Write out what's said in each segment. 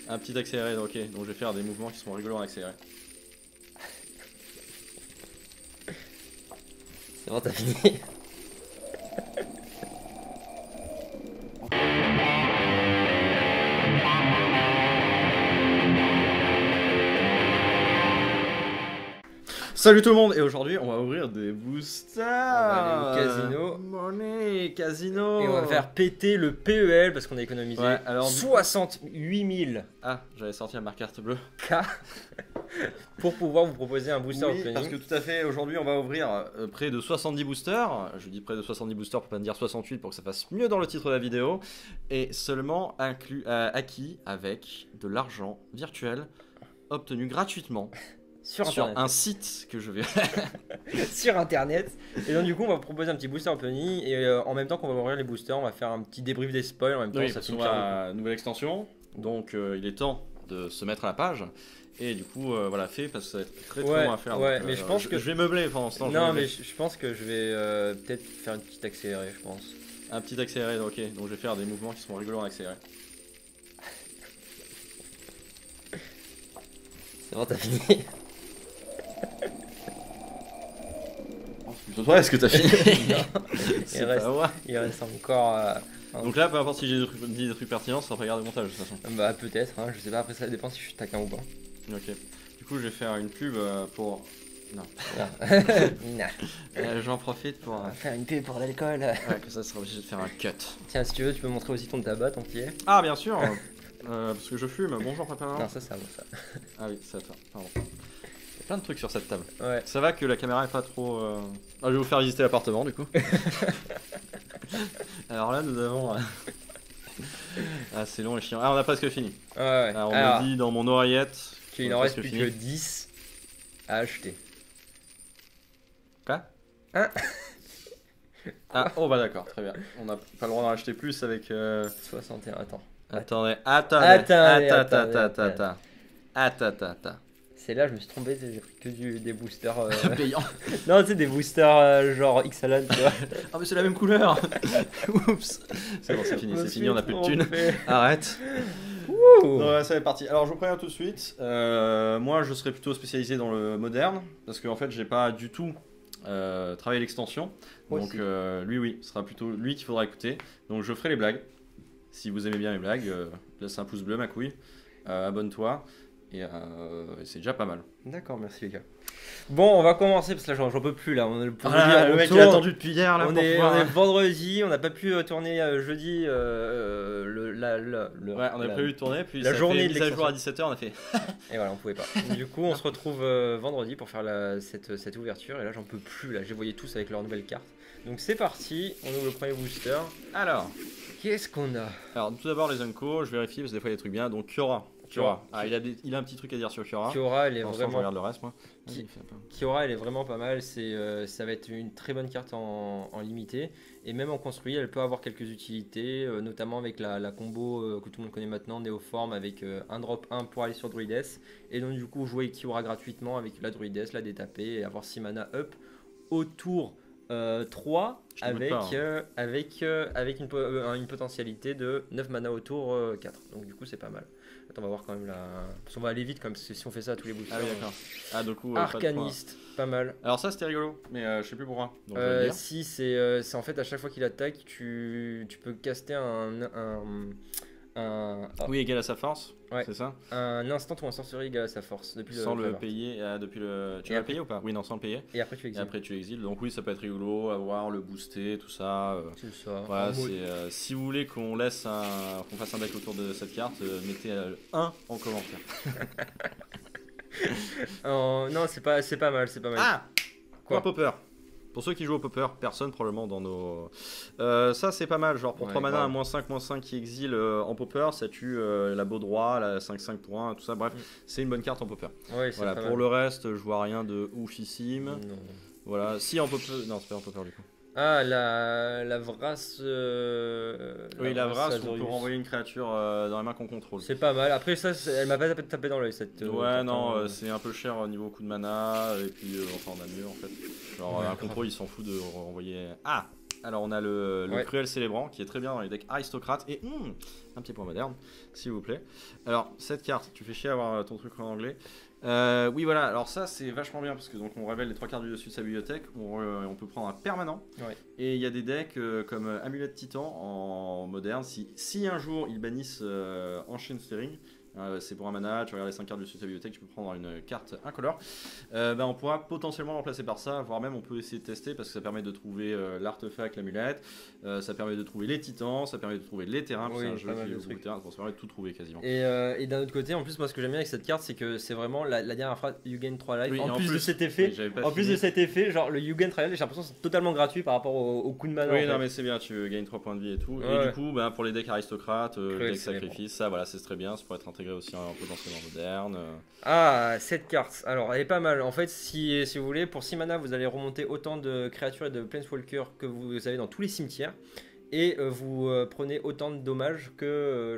Un petit accéléré, ok. Donc je vais faire des mouvements qui sont rigolos en accéléré. C'est bon, t'as fini. Salut tout le monde, et aujourd'hui on va ouvrir des boosters. On va aller au casino. Money, casino. Et on va faire péter le PEL parce qu'on a économisé Ouais, alors, 68 000 Ah, j'avais sorti ma carte bleue. K pour pouvoir vous proposer un booster Oui, opening. parce que tout à fait, aujourd'hui on va ouvrir près de 70 boosters. Je dis près de 70 boosters pour pas me dire 68 pour que ça fasse mieux dans le titre de la vidéo. Et seulement acquis avec de l'argent virtuel obtenu gratuitement sur sur internet. un site que je vais... Sur internet. Et donc du coup on va vous proposer un petit booster opening et en même temps qu'on va ouvrir les boosters, on va faire un petit débrief des spoils en même temps. Oui, ça parce fait qu'on une a une nouvelle extension, donc il est temps de se mettre à la page. Et du coup, voilà, fait parce que ça va être très Ouais, long à faire. ouais, donc, mais je pense que- je vais meubler pendant ce temps. Non mais je pense que je vais peut-être faire une petite accélérée, je pense. Un petit accéléré, ok. Donc je vais faire des mouvements qui sont rigolos en accéléré. C'est bon, t'as fini. Toi, est-ce que t'as fini? Non. C'est pas vrai. Il reste encore Donc là, peu importe si j'ai dit des trucs pertinents, ça sera pas garde de montage de toute façon. bah peut-être, hein, je sais pas, après ça dépend si je suis taquin ou pas. Ok. Du coup, je vais faire une pub pour. Non. Non. J'en profite pour. On va faire une pub pour l'alcool. Ouais, que ça sera obligé de faire un cut. Tiens, si tu veux, tu peux montrer aussi ton tabac, ton pied. Ah, bien sûr. Parce que je fume. Bonjour, papa. Non, ça, c'est à moi, ça. Ah oui, c'est à toi. Pardon. Il y a plein de trucs sur cette table. Ouais. Ça va que la caméra est pas trop. Ah, je vais vous faire visiter l'appartement du coup. Alors là, nous avons. Ah, c'est long et chiant. Ah, on a presque fini. Ouais. Alors, on me dit dans mon oreillette qu'il on a en reste presque plus fini. que 10 à acheter. Quoi Hein? Ah, oh bah d'accord, très bien. On n'a pas le droit d'en acheter plus avec. 61, attends. Attendez. C'est là, je me suis trompé, j'ai pris que des boosters. Payant. Non, tu sais, des boosters genre X-Alan, tu vois. Ah, mais c'est la même couleur. Oups. C'est bon, c'est fini, on a plus de thunes. Arrête. Ouh. Donc, ça est parti. Alors je vous préviens tout de suite. Moi je serai plutôt spécialisé dans le moderne parce qu'en fait j'ai pas du tout travaillé l'extension. Moi Donc aussi. lui oui, ce sera plutôt lui qu'il faudra écouter. Donc je ferai les blagues. Si vous aimez bien les blagues, laisse un pouce bleu ma couille. Abonne-toi. Et c'est déjà pas mal. D'accord, merci les gars. Bon, on va commencer parce que là j'en peux plus là. On, pour vous dire, Ah, le on mec il tourne. a attendu depuis hier là. On pour est pouvoir- vendredi, on n'a pas pu tourner jeudi Ouais, on avait prévu de tourner, puis la ça journée fait de mise à jour à 17h, on a fait. et voilà, on pouvait pas. Du coup, on se retrouve vendredi pour faire cette ouverture. Et là, j'en peux plus. Là, j'ai voyé tous avec leur nouvelle carte. Donc c'est parti, on ouvre le premier booster. Alors, Qu'est-ce qu'on a? alors tout d'abord les Unco, je vérifie parce que des fois il y a des trucs bien. Donc Kiora. Ah, il a un petit truc à dire sur Kiora. Kiora, elle est Pour l'instant, je vraiment. regarde le reste moi. Qui- Vas-y, fais un peu. Kiora, elle est vraiment pas mal. Ça va être une très bonne carte en limité. Et même en construit, elle peut avoir quelques utilités, notamment avec la combo que tout le monde connaît maintenant, Néoforme, avec un drop 1 pour aller sur Druides. Et donc, du coup, jouer Kiora gratuitement avec la Druides, la détaper et avoir 6 mana up au tour 3 Je te moque avec, pas, avec une potentialité de 9 mana au tour 4. Donc, du coup, c'est pas mal. Attends, on va voir quand même la. Parce qu'on va aller vite quand même, parce que si on fait ça à tous les boosters. Ah oui, d'accord. Ah, du coup, Arcaniste, pas mal. Alors, ça c'était rigolo, mais je sais plus pourquoi. Donc, je vais le dire. Si, c'est en fait à chaque fois qu'il attaque, tu peux caster Oui, égal à sa force, Ouais. c'est ça. un instant ou un sorcerie égal à sa force depuis Sans le flavor. payer, depuis le. Tu Et vas le après- payer ou pas? Oui, non, sans le payer. Et après tu Et exiles. après, tu exiles. Donc, oui, ça peut être rigolo, avoir le booster, tout ça. C'est ça. Voilà, En mode- c'est, si vous voulez qu'on qu'on fasse un deck autour de cette carte, mettez 1 en commentaire. Non, c'est pas mal, c'est pas mal. Ah Quoi Quoi Popper. Pour ceux qui jouent au Popper, personne probablement dans nos... ça c'est pas mal, genre pour Ouais, 3 mana, grave. un -5/-5 qui exile en Popper, ça tue la beau droit, la 5/5 pour 1, tout ça, bref, c'est une bonne carte en Popper. Ouais, c'est Voilà, pas pour mal. le reste, je vois rien de oufissime. Non. Voilà, si en Popper... Non, c'est pas en Popper du coup. Ah, la Vras. Oui, la Vras, on peut Azorius. renvoyer une créature dans la main qu'on contrôle. C'est pas mal. Après, ça, elle m'a pas tapé dans l'œil cette. Ouais, carte, non, hein. c'est un peu cher au niveau coût de mana, et puis enfin on a mieux en fait. Genre Ouais, un grave. contrôle il s'en fout de renvoyer. Ah Alors on a le Ouais. Cruel Célébrant qui est très bien dans les decks aristocrates et un petit point moderne, s'il vous plaît. Alors cette carte, tu fais chier à avoir ton truc en anglais. Oui voilà, alors ça c'est vachement bien parce que donc on révèle les 3 cartes du dessus de sa bibliothèque, on peut prendre un permanent. Ouais. Et il y a des decks comme Amulette Titan en moderne, si un jour ils bannissent Ancient Steering, c'est pour un mana, tu regardes les 5 cartes dessus de sa bibliothèque, tu peux prendre une carte incolore. On pourra potentiellement remplacer par ça, voire même on peut essayer de tester parce que ça permet de trouver l'artefact, l'amulette, ça permet de trouver les titans, ça permet de trouver les terrains, Oui, c'est un pas jeu mal qui de est beaucoup trucs. de terrains, ça permet de tout trouver quasiment. Et d'un autre côté, en plus, moi ce que j'aime bien avec cette carte, c'est que c'est vraiment la dernière phrase You gain 3 life. Oui, en et plus de cet effet, oui, j'avais pas en plus fini. de cet effet, genre le You gain 3 life, j'ai l'impression que c'est totalement gratuit par rapport au coup de mana. Oui, en fait. non, mais c'est bien, tu gagnes 3 points de vie et tout. Ouais. Et du coup, pour les decks aristocrates, Cruel decks Célébrant. sacrifice, ça, voilà, c'est très bien. Ça pourrait être intégré aussi en potentiellement moderne. Ah, cette carte, alors elle est pas mal. En fait, si vous voulez, pour 6 mana, vous allez remonter autant de créatures et de planeswalkers que vous avez dans tous les cimetières. Et vous prenez autant de dommages que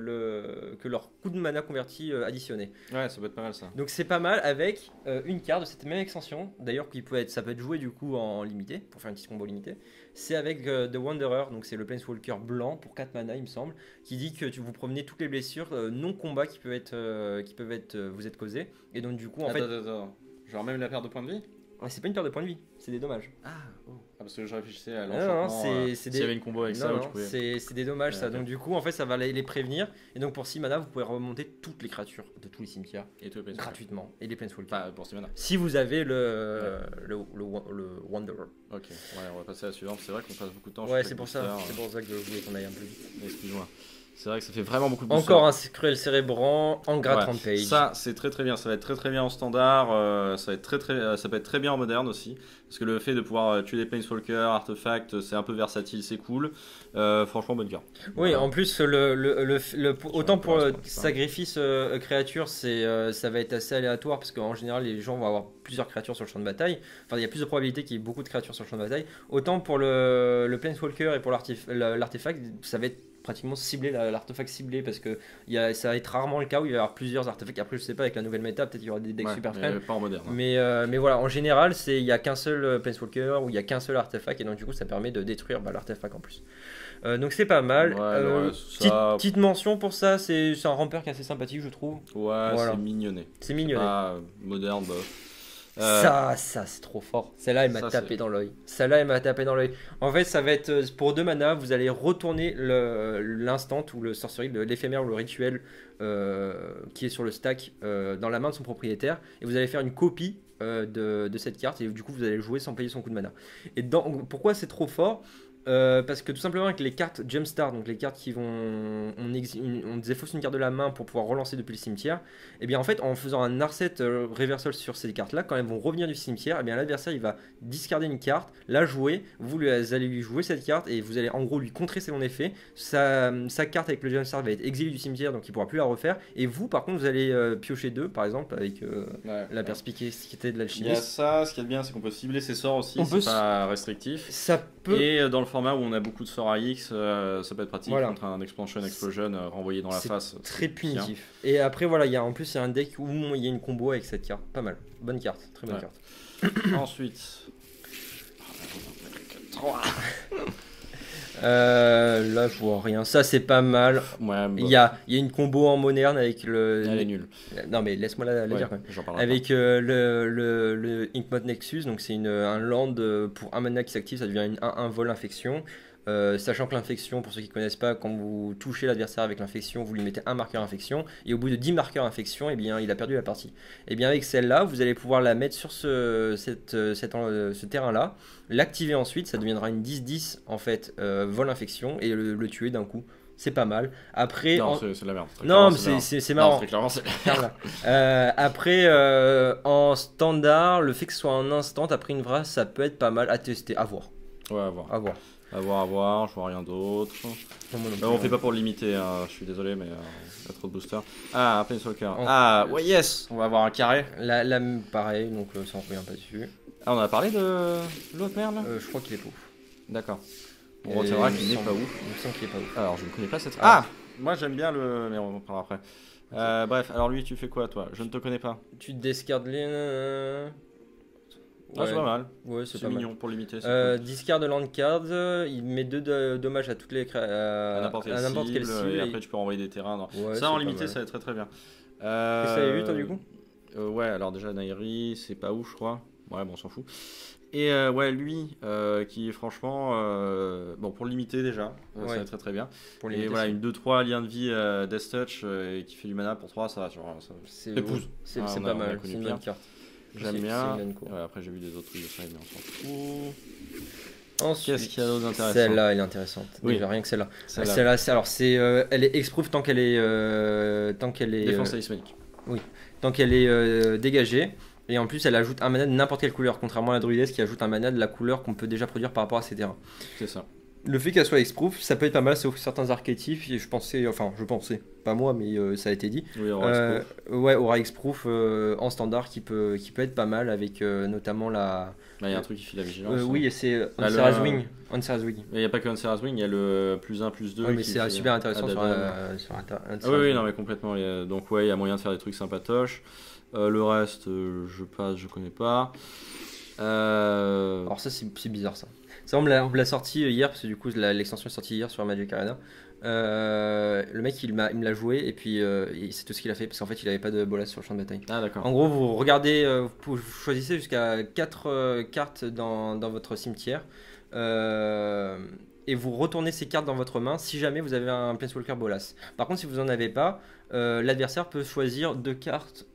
leur coup de mana converti additionné. Ouais, ça peut être pas mal ça. Donc c'est pas mal avec une carte de cette même extension, d'ailleurs ça peut être joué du coup en limité, pour faire une petite combo limitée. C'est avec The Wanderer, donc c'est le Planeswalker blanc pour 4 mana il me semble, qui dit que vous promenez toutes les blessures non combat qui peuvent vous être causées. Et donc du coup en fait, Attends. Genre même la perte de points de vie. c'est pas une perte de points de vie, c'est des dommages. Parce que je réfléchissais à Non, l'enchantement. c'est S'il des... y avait une combo avec non, ça, où non, tu pouvais. c'est des dommages ça. Ok. Donc du coup en fait ça va les prévenir. Et donc pour 6 mana vous pouvez remonter toutes les créatures de tous les cimetières Et toi, Planeswalker. gratuitement. Et les Planeswalkers. Pas pour Simona. Si vous avez le Wanderer. Ok, ouais, on va passer à la suivante. C'est vrai qu'on passe beaucoup de temps Ouais, sur c'est chaque pour ça. booster. C'est pour ça que je voulais qu'on aille un peu vite. Excuse-moi. C'est vrai que ça fait vraiment beaucoup de boosters. Encore un Cruel Cérébrant en gras Ouais. 30 page. Ça, c'est très très bien. Ça va être très très bien en standard. Ça va être ça peut être très bien en moderne aussi. Parce que le fait de pouvoir tuer des planeswalkers, artefacts, c'est un peu versatile, c'est cool. Franchement, bonne carte. Oui, en plus, autant pour Ouais, le c'est pas- sacrifice créature, ça va être assez aléatoire parce qu'en général, les gens vont avoir plusieurs créatures sur le champ de bataille. Enfin, il y a plus de probabilité qu'il y ait beaucoup de créatures sur le champ de bataille. Autant pour le Planeswalker et pour l'artefact, ça va être pratiquement ciblé, l'artefact ciblé, parce que ça va être rarement le cas où il va y avoir plusieurs artefacts. Après, je sais pas, avec la nouvelle méta, peut-être qu'il y aura des decks Ouais, super mais friends. pas en moderne. hein. Mais voilà, en général, il y a qu'un seul Planeswalker ou il y a qu'un seul artefact, et donc du coup, ça permet de détruire l'artefact en plus. Donc c'est pas mal. Ouais, alors, Petite mention pour ça, c'est un ramper qui est assez sympathique, je trouve. Ouais, Voilà. c'est mignonné. C'est mignon. Moderne, bof. Ça c'est trop fort. Celle-là, elle m'a ça, tapé c'est- dans l'œil. Celle-là, elle m'a tapé dans l'œil. En fait, ça va être pour 2 mana, vous allez retourner l'instant ou le sorcery, l'éphémère ou le rituel qui est sur le stack dans la main de son propriétaire, et vous allez faire une copie de cette carte, et du coup, vous allez jouer sans payer son coup de mana. Et pourquoi c'est trop fort? Parce que tout simplement avec les cartes Jumpstart, donc les cartes qui vont on défausse une carte de la main pour pouvoir relancer depuis le cimetière, et bien en fait en faisant un Narset reversal sur ces cartes là, quand elles vont revenir du cimetière, et bien l'adversaire il va discarder une carte, la jouer, vous allez lui jouer cette carte et vous allez en gros lui contrer son effet. Sa carte avec le Jumpstart va être exilée du cimetière, donc il pourra plus la refaire, et vous par contre vous allez piocher 2 par exemple avec Ouais. la perspicacité de Il y a l'alchimiste. ça, ce qui est bien, c'est qu'on peut cibler ses sorts aussi, On peut c'est pas restrictif. Ça peut Et dans le format où on a beaucoup de sorts AX, ça peut être pratique Voilà. contre un Expansion Explosion renvoyé dans la C'est face. très c'est bien. punitif. Et après voilà, en plus il y a un deck où il y a une combo avec cette carte. Pas mal. Bonne carte, très bonne Ouais. carte. Ensuite. Là je vois rien. Ça c'est pas mal. Ouais, Il y a une combo en moderne avec le. Elle est nulle. Non mais laisse-moi la Ouais, dire quand même. j'en parlerai Avec le Inkmoth Nexus, donc c'est un land pour un mana qui s'active, ça devient un vol infection. Sachant que l'infection, pour ceux qui ne connaissent pas, quand vous touchez l'adversaire avec l'infection, vous lui mettez un marqueur infection, et au bout de 10 marqueurs infection, eh bien, il a perdu la partie. Et bien avec celle-là, vous allez pouvoir la mettre sur ce terrain-là, l'activer ensuite, ça deviendra une 10-10 en fait, vol infection, et le tuer d'un coup. C'est pas mal. Après, Non, c'est de la merde. Très non, clairement, mais c'est c'est marrant. Non, très clairement, c'est. Voilà. Après, en standard, le fait que ce soit en instant après une vraie, ça peut être pas mal à tester, à voir. Ouais, à voir. À voir. À voir, je vois rien d'autre. Non, moi non plus, On hein. fait pas pour le limiter, hein, je suis désolé, mais il y a trop de boosters. Ah, un Planeswalker. Oh. Ah, ouais, yes. On va avoir un carré. Là, pareil, donc ça en revient pas dessus. Ah, on a parlé de l'autre merde là Je crois qu'il est pas ouf. D'accord. On Et retiendra il qu'il me n'est semble- pas ouf. Il me semble qu'il est pas ouf. Alors, je ne connais pas cette. Ah. Ah, moi j'aime bien le. Mais on en parlera après. Bref, alors lui, tu fais quoi toi? Je ne te connais pas. Tu discardes les. Ah, c'est pas mal. Ouais, c'est C'est pas mal. mignon pour limiter. C'est cool. Discard de land card, il met 2 dommages à toutes les À n'importe quelle cible, et et- après tu peux renvoyer des terrains. Ouais, Ça en c'est pas limité, mal. ça va être très très bien. Qu'est-ce que t'avais vu toi du coup? Ouais, alors déjà Nairi, c'est pas ouf, je crois. Ouais, bon, on s'en fout. Et ouais, lui, qui est franchement. Bon, pour le limiter déjà, ça va Ouais. être très très bien. Pour Et limiter, voilà, une 2-3 lien de vie Death Touch et qui fait du mana pour 3, ça va. c'est épouse. c'est Ah, c'est on pas a mal, connu c'est une pire. bonne carte. J'aime C'est bien. une bonne co. Ouais, après, j'ai vu des autres trucs de ça, mais on s'en fout. Ensuite, Qu'est-ce qu'il y a d'autre d'intéressant? celle-là, elle est intéressante. Oui. Déjà, rien que celle-là. Celle-là. Celle-là, alors elle est exproof tant qu'elle est, Défense talismanique. tant qu'elle est dégagée. Et en plus, elle ajoute un mana de n'importe quelle couleur, contrairement à la druidesse qui ajoute un mana de la couleur qu'on peut déjà produire par rapport à ses terrains. C'est ça. Le fait qu'elle soit exproof, ça peut être pas mal, sauf certains archétypes. Et je pensais, pas moi, mais ça a été dit. Oui, Aura Expo. Ouais, aura exproof en standard qui peut être pas mal avec notamment la. Bah, il y a un truc qui fait la vigilance. Oui, et c'est Ah, Ansara's Wing. Ansara's Wing. Mais il n'y a pas que Ansara's Wing, il y a le +1, +2. Ouais, mais c'est super intéressant sur Addadum. Ansara's Ah oui, Wing. non, mais complètement. Donc, ouais, il y a moyen de faire des trucs sympatoches. Le reste, je connais pas. Alors ça c'est bizarre ça. Ça on me l'a sorti hier parce que du coup l'extension est sortie hier sur Magic Arena. Le mec il me l'a joué et puis c'est tout ce qu'il a fait parce qu'en fait il avait pas de bolas sur le champ de bataille. Ah, d'accord. En gros vous regardez, vous choisissez jusqu'à 4 cartes dans votre cimetière et vous retournez ces cartes dans votre main si jamais vous avez un Planeswalker bolas. Par contre si vous en avez pas, l'adversaire peut choisir 2 cartes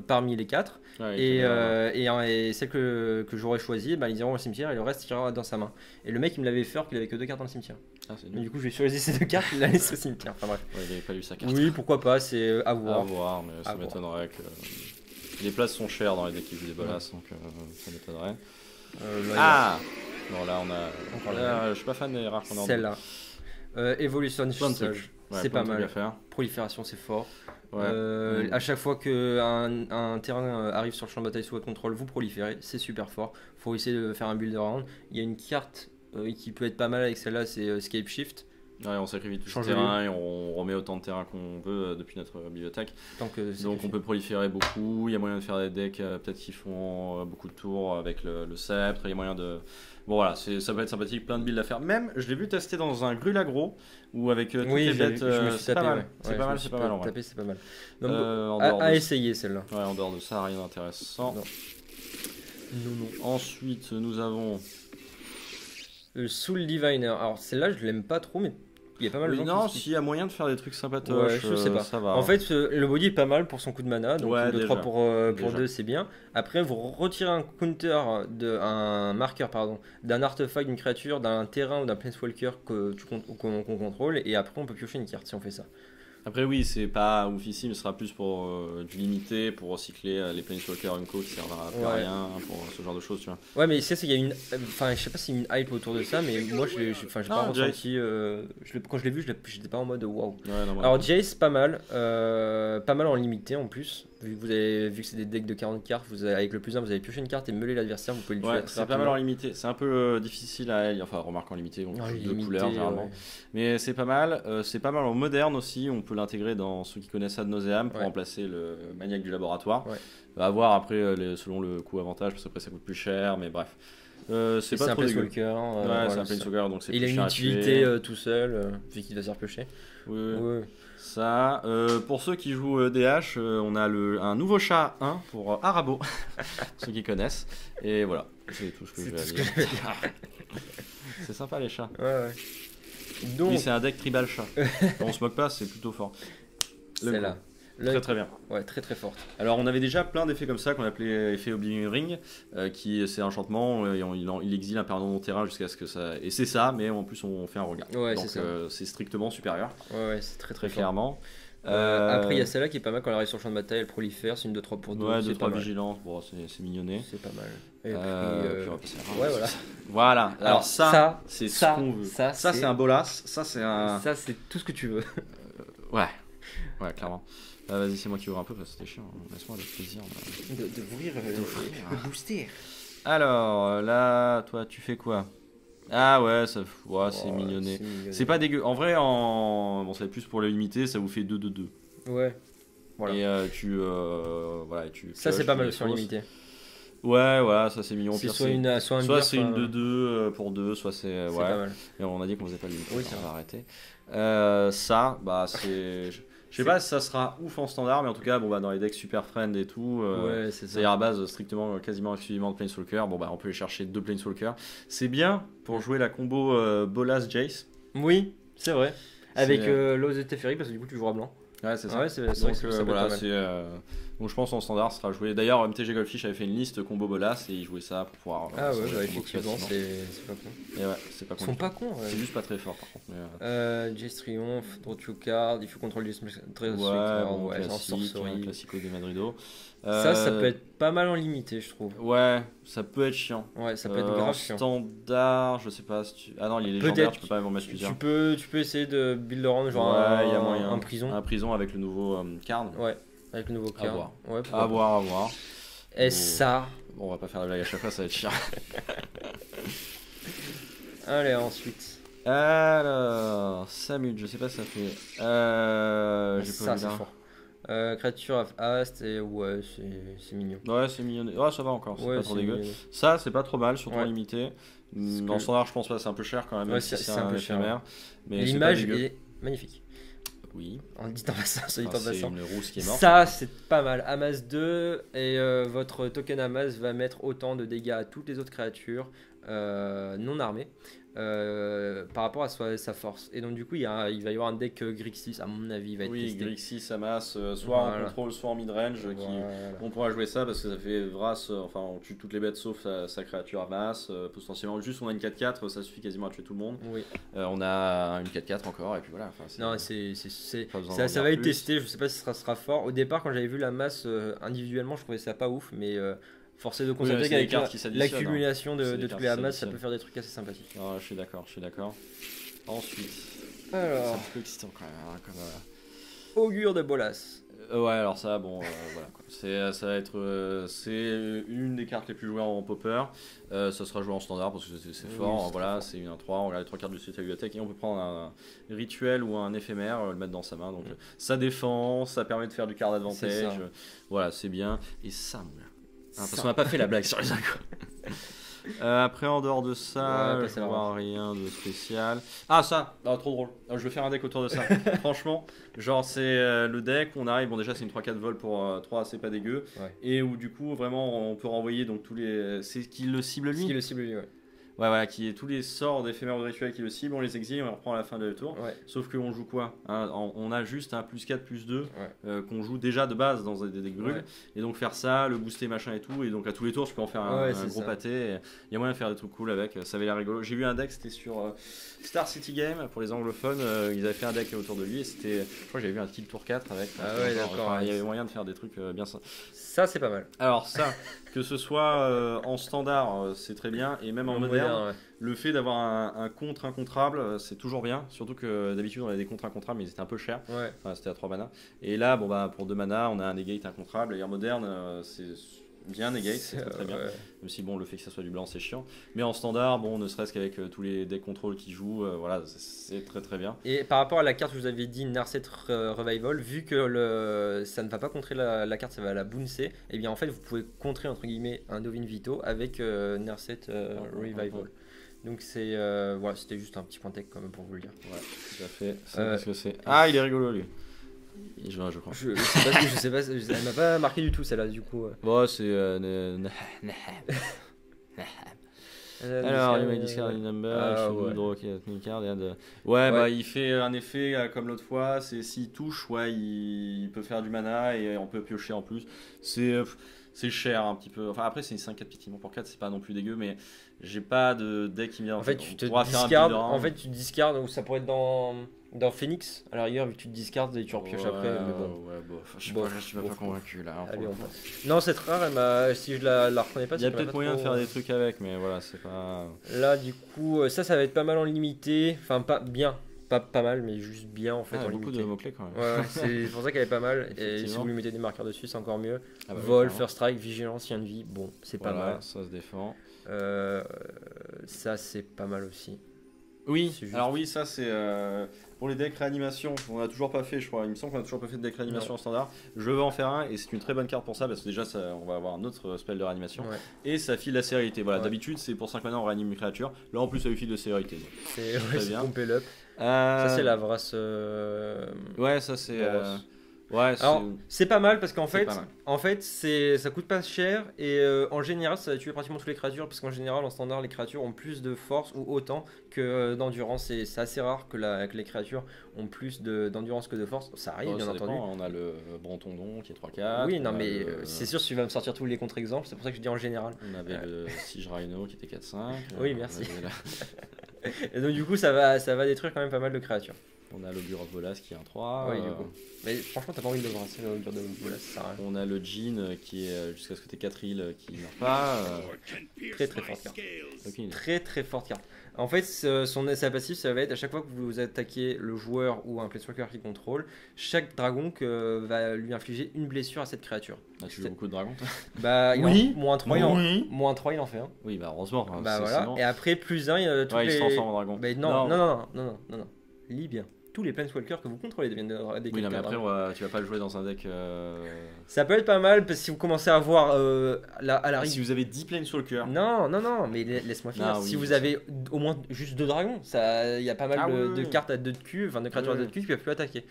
parmi les 4. Ouais, Et celle que j'aurais choisie, bah, ils iront au cimetière et le reste ira dans sa main. Et le mec il me l'avait fait alors qu'il avait que 2 cartes dans le cimetière. Ah, c'est Mais nul. du coup j'ai choisi ces 2 cartes, il l'a laissé au cimetière. Enfin bref. Ouais, il avait pas lu sa carte. Oui, pourquoi pas, c'est à À voir. voir, mais ça À voir. m'étonnerait que. Les places sont chères dans les decks qui jouent des bolas, donc ça m'étonnerait. Là, Ah Bon, là on a. Encore Là, je suis pas fan des rares qu'on a en celle-là. Evolution Plein de Sage, trucs. Ouais, c'est plein pas de trucs à mal. faire. Prolifération, c'est fort. Ouais. À chaque fois qu'un terrain arrive sur le champ de bataille sous votre contrôle, vous proliférez, c'est super fort. Faut essayer de faire un build around. Il y a une carte qui peut être pas mal avec celle-là, c'est Scape Shift. Ouais, on sacrifie tout ce Change terrain et on remet autant de terrain qu'on veut depuis notre bibliothèque. Tant que c'est Donc fait. on peut proliférer beaucoup. Il y a moyen de faire des decks peut-être qui font beaucoup de tours avec le sceptre. Il y a moyen de. Bon voilà, ça peut être sympathique, plein de builds à faire. Même, je l'ai vu tester dans un Grul Agro où avec toutes Oui, les bêtes, je me suis c'est pas tapé. mal. Ouais. C'est Ouais, pas je me mal, suis c'est pas mal en vrai. tapé, c'est pas mal. Donc, En dehors à de... essayer celle-là. Ouais, en dehors de ça, rien d'intéressant. Non. Ensuite, nous avons. Soul Diviner. Alors celle-là, je l'aime pas trop, mais il y a pas mal de Oui, gens non, qui s'il y a moyen de faire des trucs sympatoches, Ouais, je sais pas. ça va. En fait, le body est pas mal pour son coup de mana, donc Ouais, 2-3 déjà. pour Déjà. 2 c'est bien. Après, vous retirez un counter, un marqueur pardon, d'un artefact, d'une créature, d'un terrain ou d'un planeswalker qu'on contrôle, et après on peut piocher une carte si on fait ça. Après, oui, c'est pas oufissime, ce sera plus pour du limité, pour recycler les Planeswalker Unco qui servent à plus à Ouais. rien, pour ce genre de choses, tu vois. Ouais, mais c'est qu'il y a une. Enfin, je sais pas s'il y a une hype autour de ça, mais moi j'ai pas Ah, ressenti. Quand je l'ai vu, j'étais pas en mode waouh. Ouais, non, moi, Alors Jace, pas mal en limité en plus. Vu que c'est des decks de 40 cartes, avec le plus 1, vous avez pioché une carte et meulé l'adversaire, vous pouvez le tuer. ouais, très c'est pas mal en rapidement. limité. C'est un peu difficile enfin, remarque en limité, on Ah, joue deux limité, couleurs généralement. ouais. Mais c'est pas mal. C'est pas mal en moderne aussi. On peut l'intégrer dans ceux qui connaissent Ad Nauseam pour Ouais. remplacer le maniaque du laboratoire. Ouais. À voir après selon le coût avantage, parce qu'après ça coûte plus cher, mais bref. C'est pas un trop dégueu. planeswalker. Ouais, Voilà, c'est un ça. Planeswalker, donc c'est Il a plus une cher à utilité tuer. tout seul, vu qu'il va se faire piocher. Oui, oui. Ouais. Ça, pour ceux qui jouent DH, on a un nouveau chat 1 pour Arabo, ceux qui connaissent. Et voilà, c'est tout ce que je vais tout ce dire. que je vais dire. C'est sympa les chats. Ouais. Donc, Lui, c'est un deck tribal chat. On se moque pas, c'est plutôt fort. celle-là. Très très bien. Ouais, très très forte. Alors on avait déjà plein d'effets comme ça qu'on appelait effet Oblivion Ring, qui c'est un enchantement, il exile un permanent de terrain jusqu'à ce que ça... Et c'est ça, mais en plus on fait un regard. Ouais, donc c'est ça. c'est strictement supérieur, Ouais, c'est très très fort. clairement. Après, il y a celle-là qui est pas mal quand elle arrive sur le champ de bataille, elle prolifère, c'est une 2-3 pour 2. Ouais, c'est 2-3 pas mal. vigilance, bon, c'est mignonné. C'est pas mal. Et Puis puis, on va passer à la ouais, fin. voilà. Voilà, alors ça, c'est ce ça, qu'on veut. ça, Ça c'est- c'est un bolas, ça c'est un... Ça, c'est tout ce que tu veux. Ouais, ouais, clairement. Vas-y, c'est moi qui ouvre un peu parce que c'était chiant, laisse-moi le plaisir. D'ouvrir le booster. Alors, là, toi, tu fais quoi? Ah ouais, c'est mignonné. C'est pas dégueu. En vrai, bon, c'est plus pour le limiter, ça vous fait 2-2-2. Ouais. Voilà. Et tu Ça, c'est pioches, pas tu mal sur défausses. limité. Ouais, voilà, ça c'est mignon. C'est Pire, soit c'est soit un soit beer, c'est une de 2 pour 2, soit c'est. c'est Ouais. pas mal. Et on a dit qu'on faisait pas de limite, Oui, donc c'est on vrai. va arrêter. Ça, bah c'est. Je sais C'est- pas si ça sera ouf en standard, mais en tout cas, bon, bah, dans les decks Super Friend et tout, Ouais, c'est ça ça. ira à base strictement, quasiment exclusivement de Planeswalker. Bon, bah, on peut les chercher 2 Planeswalker. C'est bien pour jouer la combo Bolas Jace. Oui, c'est vrai. C'est, Avec l'ose de Teferi, parce que du coup, tu joueras blanc. Ouais, c'est ça. Ouais, c'est vrai Donc que ça peut voilà, être pas mal. donc je pense en standard, ça sera joué. D'ailleurs, MTG Goldfish avait fait une liste combo Bolas et il jouait ça pour pouvoir. Ah ouais, changer bah, de combo effectivement, facilement. c'est pas con. Et ouais, c'est pas Ils con. sont du tout. pas cons, ouais. C'est juste pas très fort par contre. Mais, Jace Triomphe, Draw to Card, il faut contrôler Jace ouais, bon, ouais, en classique, sorcerie. classico de Madrido. Ça peut être pas mal en limité, je trouve. Ouais, ça peut être chiant. Ouais, ça peut être En grave chiant. standard, je sais pas si tu. Ah non, il est Peut-être, légendaire, tu peux pas en mettre Tu plusieurs. tu peux essayer de build around genre Ouais, il y a moyen. un prison. Un prison avec le nouveau card. Ouais, avec le nouveau À card. voir. Ouais, pourquoi À pas. voir, à voir. Et Bon. ça. Bon, on va pas faire la blague à chaque fois, ça va être chiant. Allez, ensuite. Alors, Samut, je sais pas si ça fait. J'ai Ça, pas vu c'est là. fort. Creature of Ast, et ouais, c'est mignon. Ouais, c'est mignon. Ouais, ça va encore, c'est Ouais, pas trop c'est dégueu. mignon. Ça, c'est pas trop mal, surtout en Ouais. limité. Parce Dans que- le standard, je pense pas, c'est un peu cher quand même, Ouais, même si c'est c'est un un peu cher, éphémère. Mais c'est pas L'image dégueu. est magnifique. Oui. En dit en passant, soit dit Enfin, en c'est passant. une rousse qui est morte. Ça, c'est pas mal. Amas 2, et votre token Amas va mettre autant de dégâts à toutes les autres créatures non armées par rapport à sa force. Et donc, du coup, il va y avoir un deck Grixis, à mon avis, il va être Oui, testé. Grixis, Amas, soit en Voilà. contrôle, soit en mid-range. Voilà. On pourra jouer ça parce que ça fait Vras, enfin on tue toutes les bêtes sauf sa créature Amas. Potentiellement, juste on a une 4-4, ça suffit quasiment à tuer tout le monde. Oui. On a une 4-4 encore, et puis voilà. Enfin, Non, pas besoin ça, d'en ça dire va être plus. testé, je sais pas si ça sera fort. Au départ, quand j'avais vu la masse individuellement, je trouvais ça pas ouf, mais force est de constater c'est des qu'avec cartes qui s'additionnent, l'accumulation C'est de des toutes cartes les qui amas, ça s'additionnent. peut faire des trucs assez sympathiques. Ah, je suis d'accord, je suis d'accord. Ensuite, c'est Alors, un peu excitant quand même. Hein, comme, augure de Bolas. ouais, alors ça, bon, voilà. Quoi. Ça va être, c'est une des cartes les plus jouées en popper. Ça sera joué en standard parce que c'est Oui, fort. c'est Voilà, c'est une 1-3. On regarde les 3 cartes du site à bibliothèque et on peut prendre un rituel ou un éphémère, le mettre dans sa main. Donc ça défend, ça permet de faire du card C'est advantage. ça. Voilà, c'est bien. Et ça, mon gars. Parce Ça. qu'on n'a pas fait la blague sur les incos. Après, en dehors de ça, Ouais, je passer vois large. rien de spécial. Ah, ça, trop drôle. Je vais faire un deck autour de ça. Franchement, genre, c'est le deck. On arrive, bon, déjà, c'est une 3-4 vol pour 3, c'est pas dégueu. Ouais. Et où, du coup, vraiment, on peut renvoyer donc tous les. C'est qui le cible Ce qui lui le cible lui, ouais. Ouais, voilà, qui est tous les sorts d'éphémères de rituel qui le cible. On les exile et on les reprend à la fin de tour. Ouais. Sauf qu'on joue quoi hein, on a juste un plus 4, plus 2 Ouais. qu'on joue déjà de base dans des decks brûles. Ouais. Et donc faire ça, le booster machin et tout. Et donc à tous les tours, je peux en faire Ouais, un c'est gros ça. pâté. Il y a moyen de faire des trucs cool avec. Ça avait l'air rigolo. J'ai vu un deck, c'était sur Star City Game pour les anglophones. Ils avaient fait un deck autour de lui. Et c'était, je crois que j'avais vu un Tilt Tour 4 avec. Ah ouais, d'accord, Il y ouais. avait moyen de faire des trucs bien ça. Ça, c'est pas mal. Alors ça, que ce soit en standard, c'est très bien. Et même en moderne. ouais. Le fait d'avoir un contre incontrable, c'est toujours bien. Surtout que d'habitude, on avait des contre incontrables, mais ils étaient un peu chers. Ouais. Enfin, c'était à 3 mana. Et là, bon, bah, pour 2 mana, on a un negate incontrable. Et en moderne, c'est bien negate, c'est très bien. Ouais. Même si, bon, le fait que ça soit du blanc, c'est chiant. Mais en standard, bon, ne serait-ce qu'avec tous les decks contrôle qui jouent, voilà, c'est très très bien. Et par rapport à la carte que je vous avais dit, Narset Revival, vu que ça ne va pas contrer la carte, ça va la bouncer, et bien en fait vous pouvez contrer entre guillemets un Dovin Vito avec Narset Revival. Donc c'est voilà, c'était juste un petit point tech quand même pour vous le dire. Ouais, tout à fait. Qu'est-ce que c'est Ah, il est rigolo lui. Je crois. Je sais pas, elle m'a pas marqué du tout celle-là du coup. Bon, c'est. Alors, il m'a discard number, ouais. draw card, ouais, bah il fait un effet comme l'autre fois, c'est s'il touche, ouais, il peut faire du mana et on peut piocher en plus. C'est cher un petit peu. Enfin après c'est une 5-4 pitiments pour 4, c'est pas non plus dégueu, mais j'ai pas de deck qui me vient En fait tu te pourra faire un discardes, build around. en fait tu discardes, ou ça pourrait être dans Phoenix, à la rigueur vu que tu te discardes et tu repioches après, mais bon. Ouais, bof. Je suis Bof, pas, je suis pas bof, convaincu là. Hein, Allez, pour on le coup. passe. Non, cette rare, si je la reconnais pas, Il y a c'est qu'elle peut-être pas moyen de trop- faire des trucs avec, mais voilà, c'est pas. Là, du coup, ça va être pas mal en limité. Enfin, pas bien. Pas mal, mais juste bien en fait Ah, en beaucoup limité. de mots-clés quand même. Ouais, c'est pour ça qu'elle est pas mal. Et si Effectivement. vous lui mettez des marqueurs dessus, c'est encore mieux. Ah bah oui, Vol, clairement. First Strike, Vigilance, Chien de vie, bon, c'est pas Voilà, mal. ça se défend. Ça, c'est pas mal aussi. Oui, C'est juste. alors oui, ça c'est pour les decks réanimation. On n'a toujours pas fait, je crois. Il me semble qu'on n'a toujours pas fait de deck réanimation en standard. Je veux en faire un et c'est une très bonne carte pour ça parce que déjà on va avoir un autre spell de réanimation Ouais. et ça file la célérité. Voilà, Ouais. d'habitude c'est pour 5 mana on réanime une créature. Là en plus ça lui file de célérité. C'est Très bien. Pump It Up. Ça, c'est Euh, la Vrasse. Ouais, ça c'est. Grosse. Ouais, Alors, c'est pas mal parce qu'en c'est fait, pas mal. ça coûte pas cher et en général, ça va tuer pratiquement toutes les créatures parce qu'en général, en standard, les créatures ont plus de force ou autant que d'endurance. C'est assez rare que les créatures ont plus d'endurance que de force. Ça arrive, Bon, bien ça entendu. dépend, on a le Brantondon qui est 3-4. Oui, non, on a mais le- c'est sûr, tu vas me sortir tous les contre-exemples. C'est pour ça que je dis en général. On avait le Siege Rhino qui était 4-5. Oui, merci. On avait Et donc, du coup, ça va détruire quand même pas mal de créatures. on a l'Augure of Bolas qui est un 3. Oui, du coup. Mais franchement, t'as pas envie de le brasser, le dur de voilà, ça sert à rien. On a le Jean qui est jusqu'à ce que tu aies 4 îles qui meurt pas. Très très forte carte. Ok. Très très forte carte. En fait, sa passive, ça va être à chaque fois que vous attaquez le joueur ou un planeswalker qui contrôle, chaque dragon va lui infliger une blessure à cette créature. Ah, tu joues beaucoup de dragons toi Bah, Oui. moins 3, Oui. moins 3, il en fait un. Oui, bah heureusement. Bah c'est- voilà. sinon- Et après, plus 1, il y a tous Ouais, il se les. transforme en dragon. Bah, non. Lis bien. Tous les planeswalkers que vous contrôlez deviennent des Oui, non, mais cartes après, dragons. tu vas pas le jouer dans un deck. Ça peut être pas mal parce que si vous commencez à voir à la Si rigueur. vous avez 10 Planeswalkers. Non, mais laisse-moi finir. Ah oui, si vous je avez au moins juste 2 dragons, il y a pas mal Ah de, oui, de oui. cartes à 2 de cul, enfin de créatures Oui, à 2 de cul qui peuvent plus attaquer.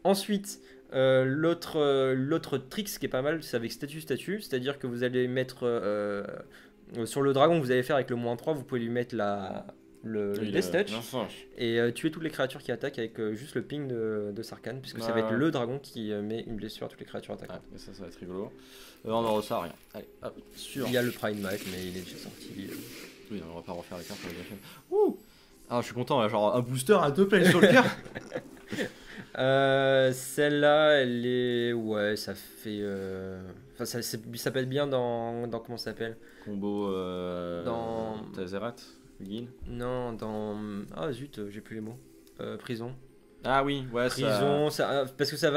Ensuite, l'autre trick qui est pas mal, c'est avec statut, c'est-à-dire que vous allez mettre sur le dragon que vous allez faire avec le -3, vous pouvez lui mettre le Oui, Death Touch l'enfant. et tuer toutes les créatures qui attaquent avec juste le ping de Sarkhan, puisque ça va être Ouais. le dragon qui met une blessure à toutes les créatures Ah, attaquantes. et ça va être rigolo. On en ressort rien. Allez, hop, sur. Il y a le Pride Mike, mais il est déjà sorti. Oui, on va pas refaire les cartes, on les a fait. Ouh Ah, je suis content, là, genre un booster à 2 Planeswalkers. Celle-là, elle est. Ouais, ça fait. Enfin, ça peut être bien dans comment ça s'appelle? Combo Dans- Tazerat, Gin. Non, dans. Ah zut, j'ai plus les mots. Prison. Ah oui, ouais, Prison, parce que ça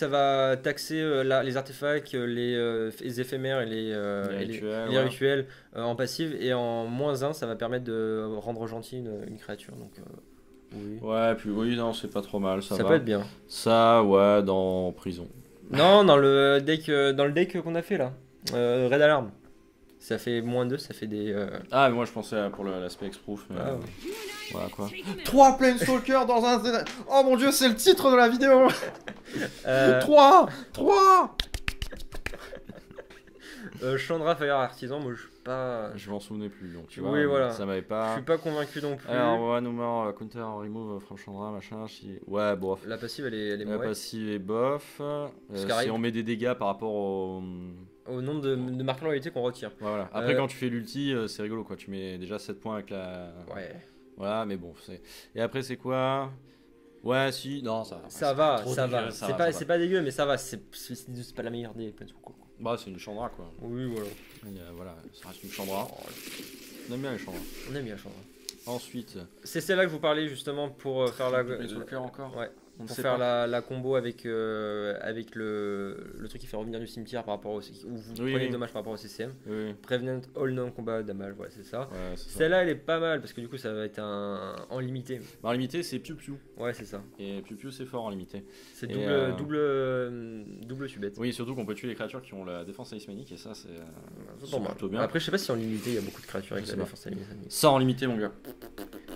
va taxer les artefacts, les éphémères et les rituels en passive, et en -1, ça va permettre de rendre gentil une créature. Donc, oui. Ouais, puis oui, non, c'est pas trop mal, ça Ça va. peut être bien. Ça, ouais, dans prison. Non, dans le deck qu'on a fait là, Red Alarm. Ça fait -2, ça fait des. Ah, mais moi je pensais pour l'aspect X-Proof, mais Ah, voilà quoi. 3 Planeswalkers dans un. Oh mon dieu, c'est le titre de la vidéo. euh, 3 Chandra Fire Artisan, moi je suis pas. Je m'en souvenais plus, donc tu Oui, vois, voilà. ça m'avait Je pas. suis pas convaincu non plus. Alors, ouais, no more, counter, remove, from Chandra, machin. Ouais, bof. La passive, elle est La mauvaise. passive est bof. Scarab. Si on met des dégâts par rapport au. Au nombre de marqueurs de réalité qu'on retire. Ouais, voilà. Après, Euh, quand tu fais l'ulti, c'est rigolo quoi. Tu mets déjà 7 points avec la. Ouais. Voilà, mais bon. Et après, c'est quoi? Ouais, si, non, ça va. Ça va, trop ça dégueu, va. ça C'est va, pas, ça c'est va. pas dégueu, mais ça va. C'est pas la meilleure des Planeswalkers, quoi. Bah, c'est une Chandra quoi. Oui, voilà. Voilà, ça reste une Chandra. On aime bien les Chandras. On aime bien Chandra. Ensuite. C'est celle-là que je vous parlais justement pour faire la. Planeswalker encore? Ouais. On ne Pour sait faire pas. la combo avec le truc qui fait revenir du cimetière par rapport au. Où vous Oui, prenez oui. dommage par rapport au CCM. Oui, Prevenant all non-combat damage, voilà, c'est ça. ouais, c'est ça. Celle-là, elle est pas mal parce que du coup, ça va être en limité. Bah, en limité, c'est Piu Piu. Ouais, c'est ça. Et Piu Piu, c'est fort en limité. C'est Et, double subette. Oui, surtout qu'on peut tuer les créatures qui ont la défense talismanique, et ça, c'est. C'est c'est pas mal. plutôt bien. Après, je sais pas si en limité, il y a beaucoup de créatures avec Je la sais pas. défense à limite. Ça en limité, mon gars.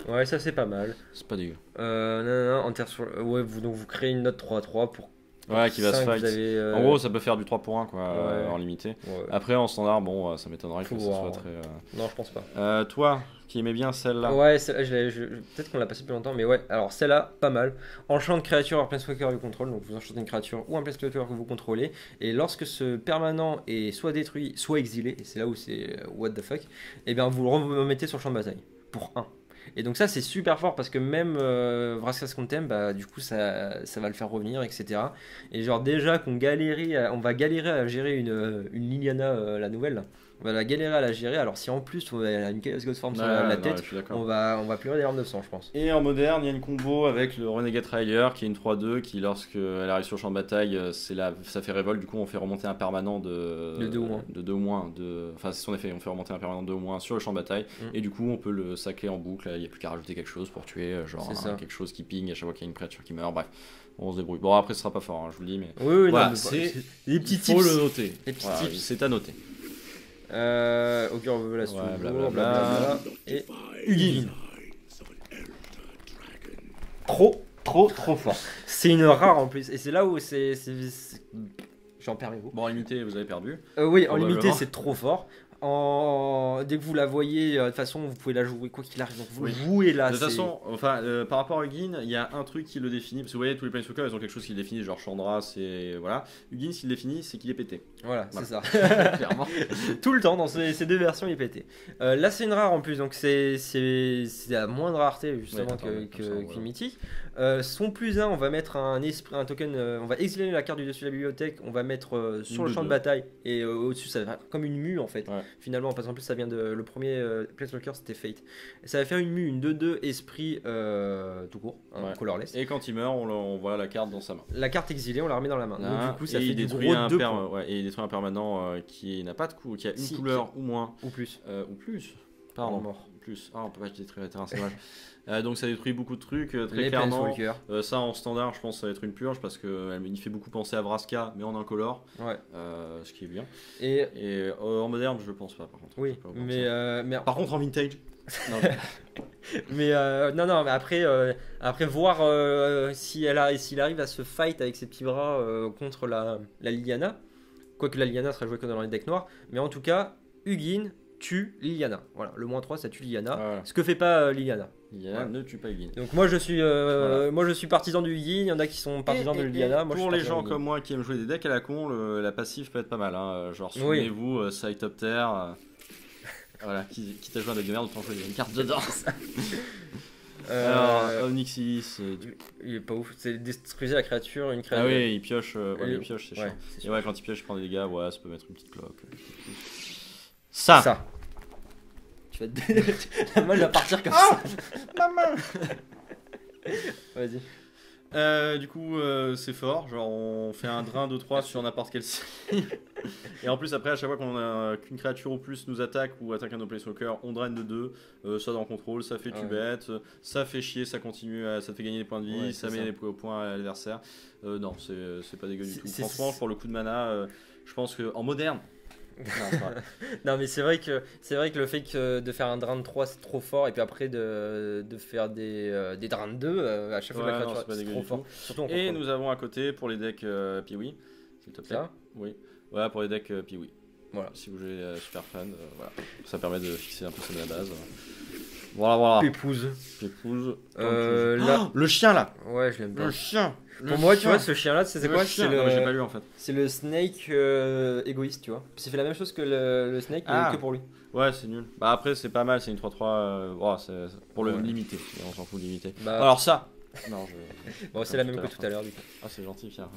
Ouais, ça c'est pas mal. C'est pas dégueu. Non, en terre sur. Ouais, donc vous créez une note 3-3 pour. Ouais, qui va se 5, fight. vous avez, En gros, ça peut faire du 3 pour 1 quoi, Ouais. en limité. ouais. Après, en standard, bon, ça m'étonnerait que Faut ce voir, soit ouais. très. Non, je pense pas. Toi, qui aimais bien celle-là. Ouais, peut-être qu'on l'a passé plus longtemps, mais ouais, alors celle-là, pas mal. Enchante créature hors planeswalker du contrôle, donc vous enchantez une créature ou un planeswalker que vous contrôlez, et lorsque ce permanent est soit détruit, soit exilé, et c'est là où c'est what the fuck, et bien vous le remettez sur le champ de bataille, pour 1. Et donc ça c'est super fort parce que même Vraska's Contem, bah du coup ça va le faire revenir, etc. Et genre déjà on va galérer à gérer une Liliana, la nouvelle, là. On va la galérer à la gérer. Alors si en plus elle a une Chaos Ghost Form sur la tête, je suis d'accord. on va pleurer des larmes de sang, je pense. Et en moderne, il y a une combo avec le Renegade Rider qui est une 3-2 qui, lorsqu'elle arrive sur le champ de bataille, ça fait révolte. Du coup, on fait remonter un permanent de 2 ou moins. De 2 ou moins. Enfin, c'est son effet. On fait remonter un permanent de 2 ou moins sur le champ de bataille. Et du coup, on peut le sacler en boucle. Il n'y a plus qu'à rajouter quelque chose pour tuer, genre quelque chose qui ping à chaque fois qu'il y a une créature qui meurt. Bref, on se débrouille. Bon, après, ce sera pas fort, hein, je vous le dis. Mais oui, voilà, non, c'est des petits tips. Il faut le noter. Des petits voilà, tips. C'est à noter. Augure Velas, blablabla. Et Ugin. Trop fort. C'est une rare en plus. Et c'est là où c'est... J'en perds mes mots. Bon, en limité, vous avez perdu. Oui, en limité, c'est trop fort. Dès que vous la voyez, de toute façon, vous pouvez la jouer quoi qu'il arrive. Donc vous jouez là. De toute façon, enfin, par rapport à Ugin, il y a un truc qui le définit. Parce que vous voyez, tous les Planeswalkers, ils ont quelque chose qui le définit, genre Chandra, c'est. Voilà. Ugin, s'il le définit, c'est qu'il est pété. Voilà. C'est ça. Clairement. Tout le temps, dans ces deux versions, il est pété. Là, c'est une rare en plus, donc c'est à moins de rareté justement qu'une mythique. Son +1, on va mettre un token, on va exiler la carte du dessus de la bibliothèque, on va mettre sur le champ de bataille et au-dessus, ça va faire comme une mue en fait. Ouais. Finalement, parce qu'en plus, ça vient de. Le premier Planeswalker, c'était Fate. Et ça va faire une mue, une 2-2 esprit tout court, colorless. Et quand il meurt, on voit la carte dans sa main. La carte exilée, on la remet dans la main. Donc, du coup, ça fait détruit du gros 2 points. Et il détruit un permanent qui n'a pas de coup, qui a une couleur ou moins. Ou plus. Pardon. Mort. Plus. On peut pas détruire les terrains, c'est dommage. Donc ça détruit beaucoup de trucs, très les clairement. Ça en standard, je pense que ça va être une purge parce qu'elle me fait beaucoup penser à Vraska, mais en incolore. Ouais. Ce qui est bien. Et en moderne, je pense pas par contre. Oui, mais par contre en vintage. Non, mais après voir s'il arrive à se fight avec ses petits bras contre la Liliana, quoique la Liliana sera jouée que dans les decks noirs, mais en tout cas Ugin tue Liliana. Voilà, le -3 ça tue Liliana. Voilà. Ce que fait pas Liliana. Liliana ne tue pas Ugin. Donc moi je suis partisan du Ugin, il y en a qui sont partisans de Liliana. Moi, pour les gens comme moi qui aiment jouer des decks à la con, la passive peut être pas mal. Hein. Genre souvenez-vous, Cytopter. Voilà, qui t'a joué un deck de merde pour jouer une carte dedans. Alors, Onyxis, il est pas ouf, c'est détruisez la créature, une créature. Ah oui, il pioche, il pioche, c'est chiant. Et ouais, quand il pioche, il prend des dégâts, ça peut mettre une petite cloque. Ça. Tu vas la main va partir comme ça. Ma main. Vas-y. Du coup, c'est fort. Genre, on fait un drain 2-3 sur n'importe quel signe. Et en plus, après, à chaque fois qu'une créature ou plus nous attaque ou attaque un de nos Planeswalkers, on draine de 2. Ça dans contrôle, ça fait bête, ça fait chier, ça continue, ça te fait gagner des points de vie, ça met les points à l'adversaire. Non, c'est pas dégueu du tout. Franchement, pour le coup de mana, je pense qu'en moderne. Non mais c'est vrai que le fait de faire un drain de 3 c'est trop fort et puis après de faire des drains de 2 à chaque fois la créature c'est trop fort. Et nous avons à côté pour les decks Piwi, s'il te plaît. Oui. Voilà pour les decks Piwi. Voilà, si vous jouez super fan, voilà. Ça permet de fixer un peu ça de la base. Voilà. Pépouze. Là, le chien là. Ouais, je l'aime pas. Le chien. Pour moi, tu vois, ce chien-là, c'est quoi? J'ai pas lu en fait. C'est le Snake égoïste, tu vois. C'est fait la même chose que le Snake, mais que pour lui. Ouais, c'est nul. Bah après, c'est pas mal, c'est une 3-3. C'est pour le limité. On s'en fout de limité. Alors ça. Non, bon, c'est la même que tout à l'heure, du coup. Ah, c'est gentil, Pierre.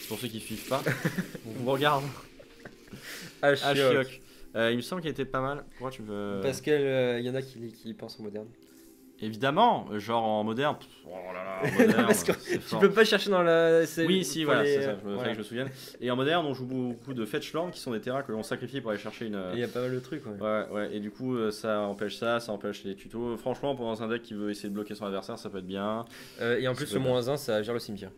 Pour ceux qui suivent pas, on vous regarde. Ashiok. Il me semble qu'il était pas mal. Pourquoi tu veux. Parce qu'il y en a qui pensent au moderne. Évidemment, genre en moderne. Oh là là, en moderne. Parce que tu peux pas chercher dans la. Oui, si, voilà, c'est ça. Fallait que je me souvienne. Et en moderne, on joue beaucoup de Fetchland qui sont des terrains que l'on sacrifie pour aller chercher une. Il y a pas mal de trucs, ouais. Et du coup, ça empêche ça empêche les tutos. Franchement, pour dans un deck qui veut essayer de bloquer son adversaire, ça peut être bien. Et en plus, le -1, ça gère le cimetière.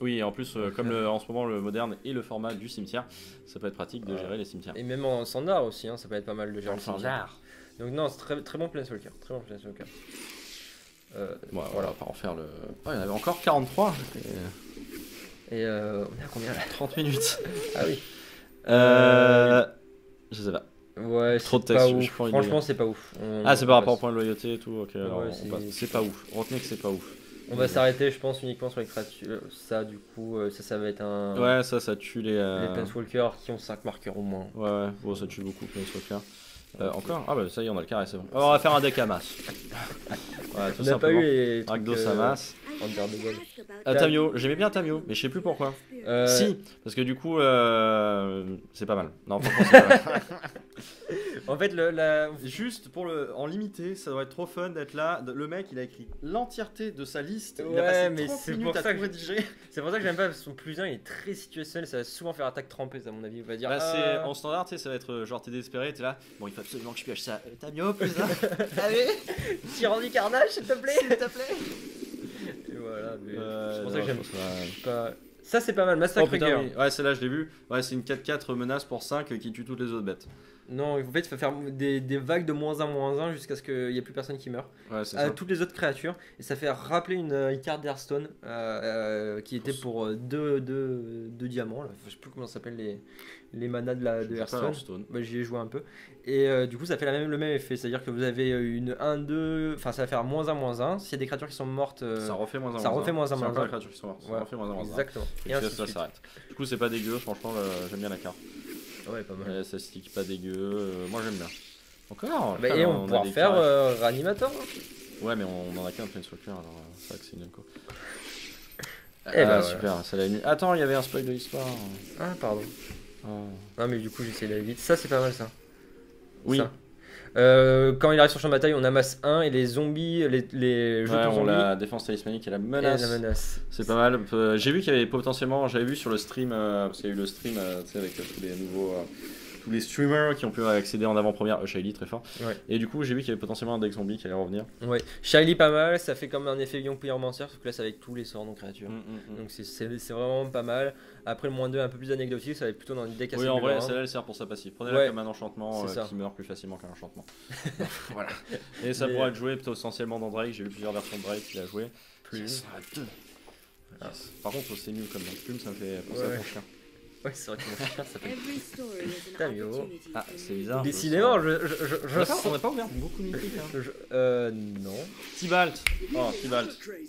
Oui, et en plus, comme en ce moment le moderne et le format du cimetière, ça peut être pratique de gérer les cimetières. Et même en standard aussi, ça peut être pas mal de gérer le cimetière. Donc non, c'est très bon Planeswalker. Voilà, on va en faire le. Oh, il y en avait encore 43. Et on est à combien là? 30 minutes. Ah oui. Je sais pas. Ouais, trop de texte. Franchement, c'est pas ouf. C'est par rapport au point de loyauté et tout. Ok, c'est pas ouf. Retenez que c'est pas ouf. On va s'arrêter, je pense, uniquement sur les créatures. Ça, du coup, ça va être un. Ouais, ça tue les. Les Planeswalkers qui ont 5 marqueurs au moins. Ouais, bon, ça tue beaucoup Planeswalkers. Encore? Ah bah ça y est, on a le carré, c'est bon. Alors, on va faire un deck à masse. On n'a pas eu les Rakdos à masse. Underdog. Tamio, j'aimais bien Tamio, mais je sais plus pourquoi. Si, parce que du coup, c'est pas mal. Non, franchement, c'est pas mal. En fait, Juste pour en limité, ça doit être trop fun d'être là. Le mec, il a écrit l'entièreté de sa liste. Il a Ouais, passé mais 30 c'est minutes pour à ça tout que rédiger. c'est pour ça que j'aime pas, parce que son plus 1 il est très situationnel, ça va souvent faire attaque trempée, à mon avis. On va dire. Bah, c'est en standard, tu sais, ça va être genre t'es désespéré, t'es là. Bon, il faut absolument que je pioche ça. Tamio, plus ça. Allez, Tyran du carnage, s'il te plaît. s'il te plaît. Et voilà, mais c'est pour non, ça que j'aime je pense pas. Ça, c'est pas mal, Oh Massacre putain, Gear. oui. Ouais, celle-là, je l'ai vu. Ouais, c'est une 4-4 menace pour 5 qui tue toutes les autres bêtes. Non, en fait, il faut faire des vagues de -1 jusqu'à ce qu'il n'y ait plus personne qui meure. Ouais, c'est À ça. toutes les autres créatures. Et ça fait rappeler une carte d'Hearthstone qui était pour 2 diamants. Là. Je sais plus comment ça s'appelle les manas de Je sais pas, Hearthstone. Hearthstone. Bah, j'y ai joué un peu. Et du coup, ça fait le même effet. C'est-à-dire que vous avez une 1-2. Enfin, ça va faire -1/-1. S'il y a des créatures qui sont mortes. Ça refait -1/-1. ça refait -1/-1. C'est encore les créatures qui sont mortes. Ouais, Ça refait -1/-1. Exactement. Et Et ainsi puis de ça suite. s'arrête. Du coup, c'est pas dégueu, franchement, j'aime bien la carte. Ouais, pas mal. Ça stick pas dégueu, moi j'aime bien. Encore Bah, putain, et on a pourra des faire carrés. Ranimator. Hein. Ouais, mais on en a qu'un Planeswalker, alors c'est vrai que c'est une co. Eh bah, super, ça l'a mis. Attends, il y avait un spoil de l'histoire. Ah, pardon. Oh. Non, mais du coup, j'essaie d'aller vite. Ça, c'est pas mal ça. Oui, Ça. Quand il arrive sur le champ de bataille, on amasse 1 et les zombies, les jetons ouais, on zombies. la défense talismanique et la Et menace. la menace. C'est pas mal. J'ai vu qu'il y avait potentiellement, j'avais vu sur le stream, parce qu'il y a eu le stream tu sais, avec tous les nouveaux. Tous les streamers qui ont pu accéder en avant-première, Shaili très fort. Ouais. Et du coup, j'ai vu qu'il y avait potentiellement un deck zombie qui allait revenir. Ouais. Shyly pas mal, ça fait comme un effet Young Pyromancer, sauf que là c'est avec tous les sorts non créatures. Mm. Donc c'est vraiment pas mal. Après le -2 un peu plus anecdotique, ça va être plutôt dans le deck assez Oui, en vrai, bulle, hein. celle-là elle sert pour sa passive. Prenez-la Ouais, comme un enchantement c'est ça. qui meurt plus facilement qu'un enchantement. Voilà. Et ça Mais- pourra être joué plutôt essentiellement dans Drake. J'ai vu plusieurs versions de Drake qu'il a joué. Plume. Yes, on a deux. Yes. Par contre, c'est nul comme dans Plume, ça me fait penser Ouais. à ton chien. Ouais, c'est vrai que mon chien s'appelle. Tamio. Ah, c'est bizarre. Décidément, je On n'a pas ouvert beaucoup de mythiques. Hein. non. Tibalt. Oh,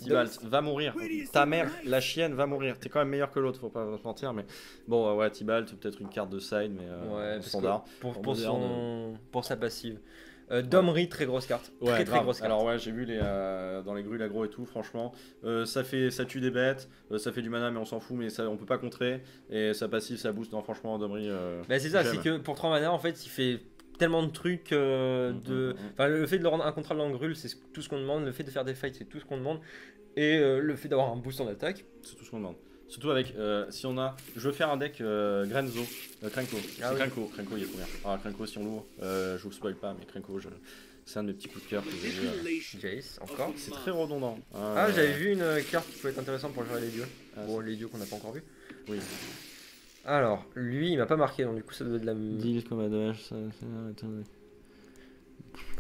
Tibalt, va mourir. Ta mère, la chienne, va mourir. T'es quand même meilleur que l'autre, faut pas se mentir. Mais bon, ouais, Tibalt, peut-être une carte de side, mais Ouais, parce que standard. pour moderne. pour sa passive. Domri, très grosse carte. Ouais, très grave. grosse carte. Alors ouais, j'ai vu dans les grues l'agro et tout, franchement, ça tue des bêtes, ça fait du mana mais on s'en fout, mais ça on peut pas contrer et sa passive ça booste. Non franchement Domri. Bah, c'est ça, j'aime. c'est que pour 3 mana en fait il fait tellement de trucs Enfin, le fait de le rendre incontrôlable en grul c'est tout ce qu'on demande, le fait de faire des fights c'est tout ce qu'on demande et le fait d'avoir un boost en attaque. C'est tout ce qu'on demande. Surtout avec si on a. Je veux faire un deck Grenzo, Krenko. Ah C'est oui. Krenko il est trop bien. Ah Krenko si on l'ouvre, je vous le spoil pas mais Krenko c'est un de mes petits coups de cœur que j'ai vu. Jace encore. C'est très redondant. Ah j'avais vu une carte qui pouvait être intéressante pour gérer les dieux. Ah, Bon les dieux qu'on n'a pas encore vu. Oui. Alors lui il m'a pas marqué donc du coup ça doit être de la... Deal comme adage, ça.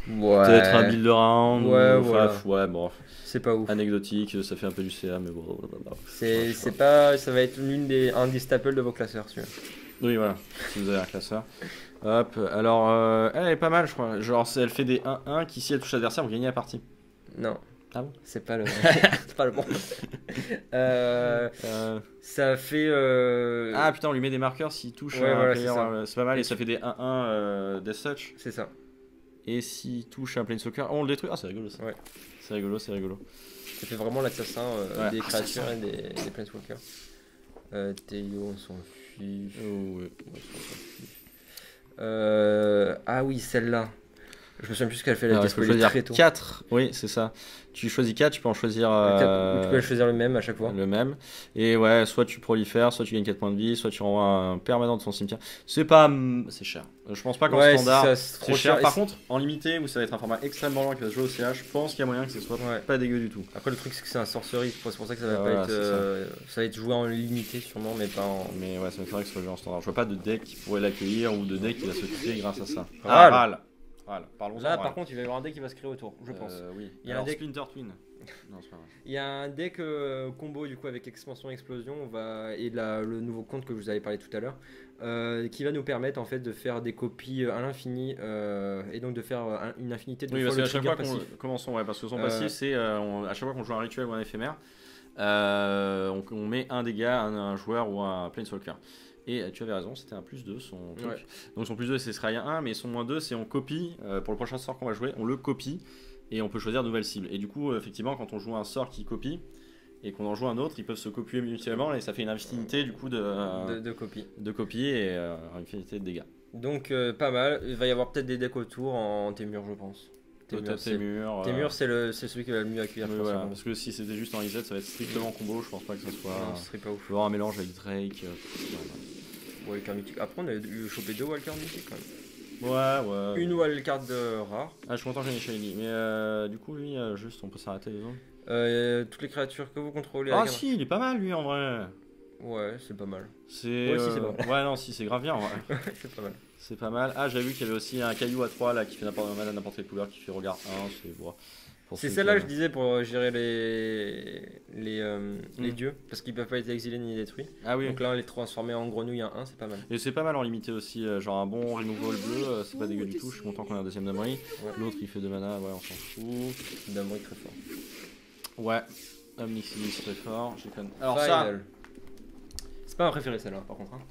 Ouais. Peut-être un build round. Ouais, ou voilà. faf, ouais bon. C'est pas ouf. Anecdotique, ça fait un peu du CA mais bon. C'est pas... Ça va être un des staples de vos classeurs celui-là. Oui, voilà, si vous avez un classeur. Hop, alors, elle est pas mal, je crois. Genre, elle fait des 1-1 qui, si elle touche l'adversaire, vous gagnez la partie. Non. Ah bon? C'est pas le... c'est pas le bon. Ça fait... Ah putain, on lui met des marqueurs s'il touche Ouais, un voilà, player, c'est ça. c'est pas mal, et ça fait des 1-1 Death Touch. C'est ça. Et s'il touche un Planeswalker, oh, on le détruit. Ah, c'est rigolo ça. Ouais. C'est rigolo, c'est rigolo. Ça fait vraiment l'assassin Ouais, des assassin. créatures et des planeswalkers. Théo, on s'en fiche. Oh, ouais. Ah oui, celle-là. Je me souviens plus ce qu'elle fait, elle a Alors, été il faut spoilée choisir très tôt. 4. Oui, c'est ça. Tu choisis 4, tu peux en choisir Tu peux choisir le même à chaque fois. le même. Et ouais, soit tu prolifères, soit tu gagnes 4 points de vie, soit tu renvoies un permanent de son cimetière. C'est pas. C'est cher. Je pense pas qu'en Ouais, standard. c'est ça, c'est trop C'est cher. cher. Par contre, en limité, où ça va être un format extrêmement long qui va se jouer au CH, je pense qu'il y a moyen que ce soit Ouais. pas dégueu du tout. Après, le truc, c'est que c'est un sorcery. C'est pour ça que ça va Ah, pas voilà, être. c'est Ça va être joué en limité, sûrement, mais pas en. Mais ouais, ça me ferait que ce soit joué en standard. Je vois pas de deck qui pourrait l'accueillir ou de deck qui va se créer grâce à ça. Ral. Ral. Ral. Parlons-en. Là, Ral. par contre, il va y avoir un deck qui va se créer autour, je pense. Oui. Il y a Alors, un deck- Splinter Twin. Non, c'est pas vrai. Il y a un deck combo du coup avec expansion explosion et le nouveau compte que je vous avais parlé tout à l'heure qui va nous permettre en fait de faire des copies à l'infini et donc de faire une infinité de Oui, fois parce le qu'à chaque trigger fois qu'on passif. commençons, ouais, parce que son Euh, passif, c'est à chaque fois qu'on joue un rituel ou un éphémère, on met un dégât à un joueur ou à un planeswalker. Et tu avais raison, c'était un +2 son truc. Ouais. Donc son +2 c'est sera 1, mais son -2 c'est on copie, pour le prochain sort qu'on va jouer, on le copie et on peut choisir de nouvelles cibles. Et du coup, effectivement, quand on joue un sort qui copie, et qu'on en joue un autre, ils peuvent se copier mutuellement et ça fait une infinité du coup de copies. de copies et une infinité de dégâts. Donc pas mal, il va y avoir peut-être des decks autour en Témur je pense. Témur, c'est celui qui va le mieux accueillir. oui, voilà, parce que si c'était juste en IZ, ça va être strictement combo, je pense pas que ça soit. Non, ce serait pas ouf. Il faut avoir un mélange avec Drake. Walker mythique. Après, on a eu chopé 2 wildcards mythiques quand même. Ouais. Une wildcard rare. Ah, je suis content que j'en ai shiny, mais du coup, lui, juste, on peut s'arrêter les autres. Toutes les créatures que vous contrôlez. Ah, si, il est pas mal lui en vrai. Ouais, c'est pas mal. C'est. Ouais, si, c'est pas mal. Ouais, non, si, c'est grave bien en vrai. C'est pas mal. C'est pas mal. Ah, j'avais vu qu'il y avait aussi un caillou à 3 là qui fait n'importe quelle couleur, qui fait regard 1. C'est bon. C'est celle-là que je disais pour gérer les dieux, parce qu'ils peuvent pas être exilés ni détruits. Ah oui. Donc là, les transformer en grenouille à 1, c'est pas mal. Et c'est pas mal en limité aussi, genre un bon removal bleu, c'est pas dégueu du tout. Je suis content qu'on ait un deuxième Damri. Ouais. L'autre il fait 2 mana, ouais, on s'en fout. Damri très fort. Ouais, Omnixis très fort. Je déconne. Alors Final. C'est pas ma préférée celle-là par contre. Hein.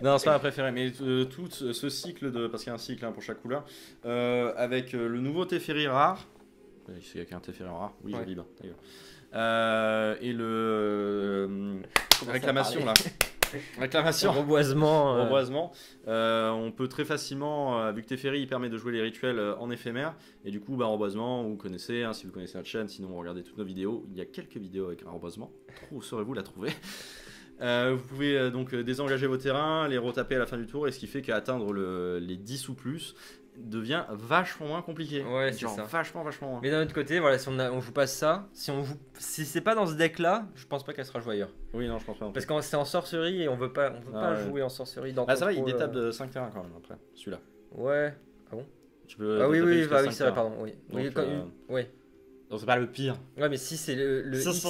Non, c'est pas ma préférée, mais tout ce cycle de. Parce qu'il y a un cycle pour chaque couleur. Avec le nouveau Teferi rare. Il y a qu'un Teferi rare. Oui, Ouais. je lis bien. Et le. Réclamation là. Réclamation. Reboisement. Reboisement. On peut très facilement, vu que Teferi il permet de jouer les rituels en éphémère, et du coup, reboisement, vous connaissez, si vous connaissez notre chaîne, sinon vous regardez toutes nos vidéos, il y a quelques vidéos avec un reboisement. Saurez-vous la trouver? Vous pouvez donc désengager vos terrains, les retaper à la fin du tour, et ce qui fait qu'atteindre les 10 ou plus devient vachement moins compliqué. Ouais, c'est genre ça. Vachement moins. Mais d'un autre côté, voilà, si on joue pas ça, si c'est pas dans ce deck-là, je pense pas qu'elle sera jouée ailleurs. Oui, non, je pense pas. Parce que c'est en sorcerie et on veut pas ouais. jouer en sorcerie dans. Ah, ça va, il contrôle, détape de 5 terrains quand même après, celui-là. Ouais. Ah bon? Tu peux Ah oui, détaper oui, jusqu'à oui, 5 c'est vrai, terrains. pardon. Oui. Donc, Oui, ouais. Donc c'est pas le pire. Ouais, mais si c'est le X...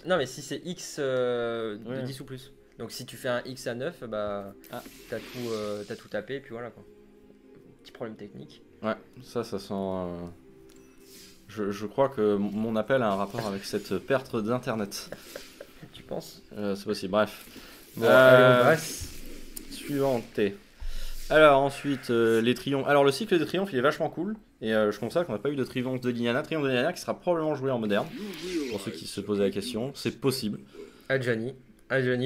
Non, mais si c'est X de Ouais. 10 ou plus. Donc si tu fais un X à 9, bah t'as tout tapé et puis voilà quoi. Petit problème technique. Ouais, ça sent. Je crois que mon appel a un rapport avec cette perte d'internet. Tu penses? C'est possible, bref. Bon, allez, on passe. Suivante. Alors ensuite, les triomphes. Alors le cycle des triomphes, il est vachement cool. Et je constate qu'on n'a pas eu de triomphe de Liliana. Triomphe de Liliana qui sera probablement joué en moderne. Pour ceux qui se posaient la question, c'est possible. Adjani,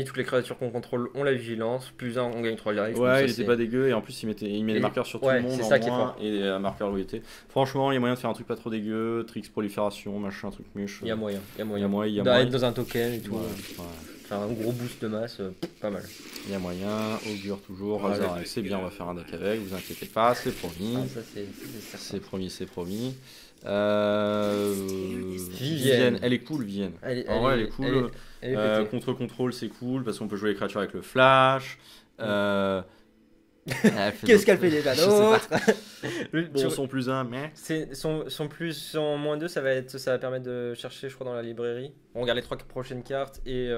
toutes les créatures qu'on contrôle ont la vigilance. Plus 1, on gagne 3 directs. Ouais, il était pas dégueu. Et en plus, il met des marqueurs sur tout le monde. C'est ça qui est moins, fort. et un marqueur loyauté. Franchement, il y a moyen de faire un truc pas trop dégueu. Tricks prolifération, machin, truc muche. Il y a moyen. Moyen. Dans un token et tout. Ouais. Faire un gros boost de masse, pas mal. Il y a moyen, augure toujours, Ouais, hasard, c'est bien, on va faire un deck avec, vous inquiétez pas, c'est promis. Ah, ça c'est certain. C'est promis. Vivienne. Elle est cool, Vivienne. Elle est cool. Elle est pétée. Contre contrôle, c'est cool parce qu'on peut jouer les créatures avec le flash. Qu'est-ce qu'elle fait déjà d'autre? Bon, son plus 1, mais. Son plus en moins 2, ça va permettre de chercher, je crois, dans la librairie. On regarde les 3 prochaines cartes et.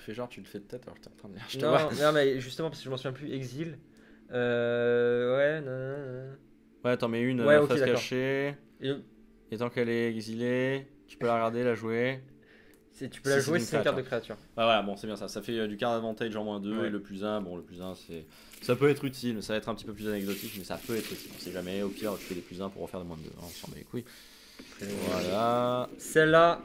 Fais genre, tu le fais de tête alors que t'es en train de lire. Je te Non, vois. non, mais justement, parce que je m'en souviens plus, Exil. Ouais, non. Ouais, t'en mets une Ouais, ok, face d'accord. cachée. Et tant qu'elle est exilée, tu peux la regarder, la jouer. Tu peux la jouer, une c'est une carte de créature. Ah voilà, bon, c'est bien ça. Ça fait du card advantage en moins 2 Ouais. et le plus 1. Bon, le plus 1, ça peut être utile. Ça va être un petit peu plus anecdotique, mais ça peut être utile. On sait jamais. Au pire, tu fais des plus 1 pour refaire des moins 2. On s'en bat les couilles. Voilà. Celle-là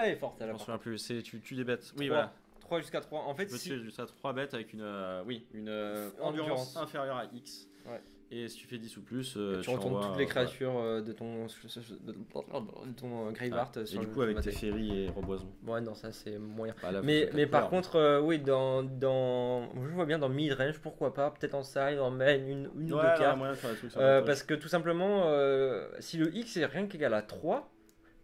est forte. Je m'en souviens plus. Tu des bêtes. Oui, 3. voilà. 3 jusqu'à 3. En fait, Tu peux si. tuer jusqu'à 3 bêtes avec une Endurance. endurance inférieure à X. Ouais. Et si tu fais 10 ou plus, Tu retournes envoies, toutes les créatures de ton Graveyard sur et du le coup, avec bateau. tes ferries et reboisement. Ouais, non, ça c'est moyen. Bah, là, faut Mais peut-être par peur. contre, oui, je vois bien dans mid-range, pourquoi pas, peut-être en side, en main, une ou deux Ouais, là, cartes. moyen de faire des trucs sympas. Parce que tout simplement, si le X est rien qu'égal à 3,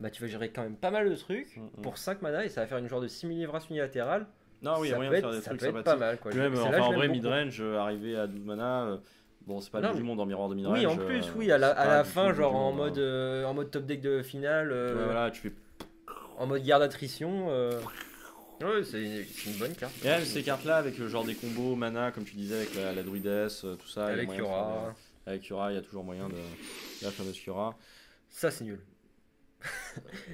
bah tu vas gérer quand même pas mal de trucs pour 5 mana et ça va faire une genre de simili-livrace unilatérale. Non, oui, il y a Ça moyen peut de faire être- des ça trucs peut être sympathiques. pas mal quoi. Puis même, Celle-là, enfin, je en l'aime vrai, beaucoup. midrange, arriver à 12 mana, bon, c'est pas Non, le bout du monde en miroir de midrange. Oui, en plus, oui, à la c'est pas du fin, tout le genre bout du en monde, hein. mode top deck de finale, Ouais, voilà, tu fais. en mode garde attrition. Ouais, c'est une bonne carte. Et même ces cartes-là, avec genre des combos mana, comme tu disais, avec la druidesse, tout ça. il y a Avec moyen de faire Yora. des- Avec Yora, il y a toujours moyen de faire des Yora. Ça, c'est nul.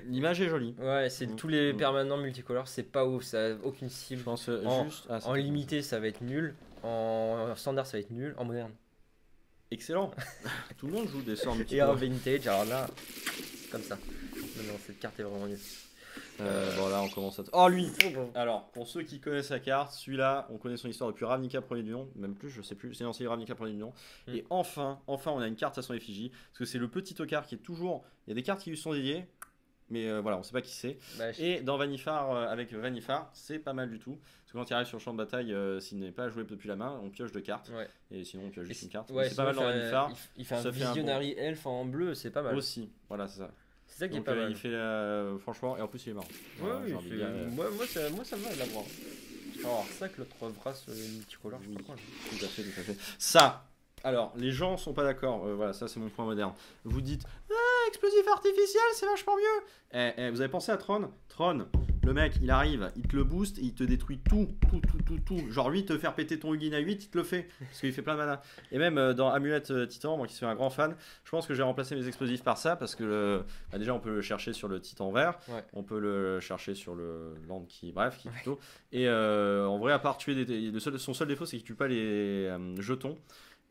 L'image est jolie. Ouais, c'est tous les permanents multicolores, c'est pas ouf, ça a aucune cible. Je pense En- juste. Ah, c'est En cool. limité, ça va être nul. En standard, ça va être nul. En moderne. Excellent. Tout le monde joue des sorts Et en multicolores. vintage, alors là, c'est comme ça. Non, cette carte est vraiment nulle. Voilà, on commence à. Oh, lui! Alors, pour ceux qui connaissent la carte, celui-là, on connaît son histoire depuis Ravnica premier du nom, même plus, je sais plus, c'est lancé Ravnica premier du nom. Et enfin, on a une carte à son effigie, parce que c'est le petit tocard qui est toujours. Il y a des cartes qui lui sont dédiées, mais voilà, on sait pas qui c'est. Et dans Vanifar, avec Vanifar, c'est pas mal du tout. Parce que quand il arrive sur le champ de bataille, s'il n'est pas joué depuis la main, on pioche 2 cartes. Et sinon, on pioche juste une carte. Ouais, c'est pas mal dans Vanifar. Il fait un Visionary Elf en bleu, c'est pas mal. Aussi, voilà, c'est ça. C'est ça qui est Donc, pas mal. il fait franchement, et en plus il est marrant. Moi, ça me va l'avoir. Alors, ça que l'autre brasse multicolore, je sais pas quoi. Tout à fait. Ça, alors, les gens sont pas d'accord. Voilà, ça c'est mon point moderne. Vous dites, explosif artificiel, c'est vachement mieux. Vous avez pensé à Tron? Tron, le mec, il arrive, il te le booste et il te détruit tout. Genre lui, te faire péter ton Hugin à 8, il te le fait. Parce qu'il fait plein de mana. Et même dans Amulette Titan, moi qui suis un grand fan, je pense que j'ai remplacé mes explosifs par ça. Parce que déjà, on peut le chercher sur le Titan vert. On peut le chercher sur le Land qui plutôt. Et en vrai, à part tuer son seul défaut, c'est qu'il tue pas les jetons.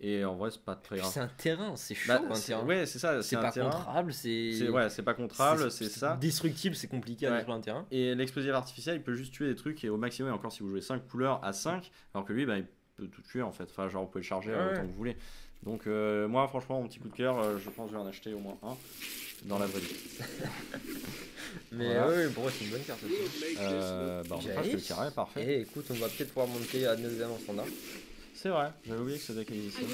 Et en vrai, c'est pas très grave. C'est un terrain, c'est chaud un terrain. Ouais, c'est ça. C'est pas contrable, c'est pas contrable, c'est ça. Destructible, c'est compliqué à détruire un terrain. Et l'explosif artificiel, il peut juste tuer des trucs et au maximum, encore si vous jouez 5 couleurs à 5, alors que lui, il peut tout tuer en fait. Enfin, genre, vous pouvez le charger autant que vous voulez. Donc, moi, franchement, mon petit coup de cœur, je pense que je vais en acheter au moins un dans la vraie vie. Mais pour moi, c'est une bonne carte aussi. On va le carré, parfait. Et écoute, on va peut-être pouvoir monter à 9 en standard. C'est vrai, j'avais oublié que ça existait.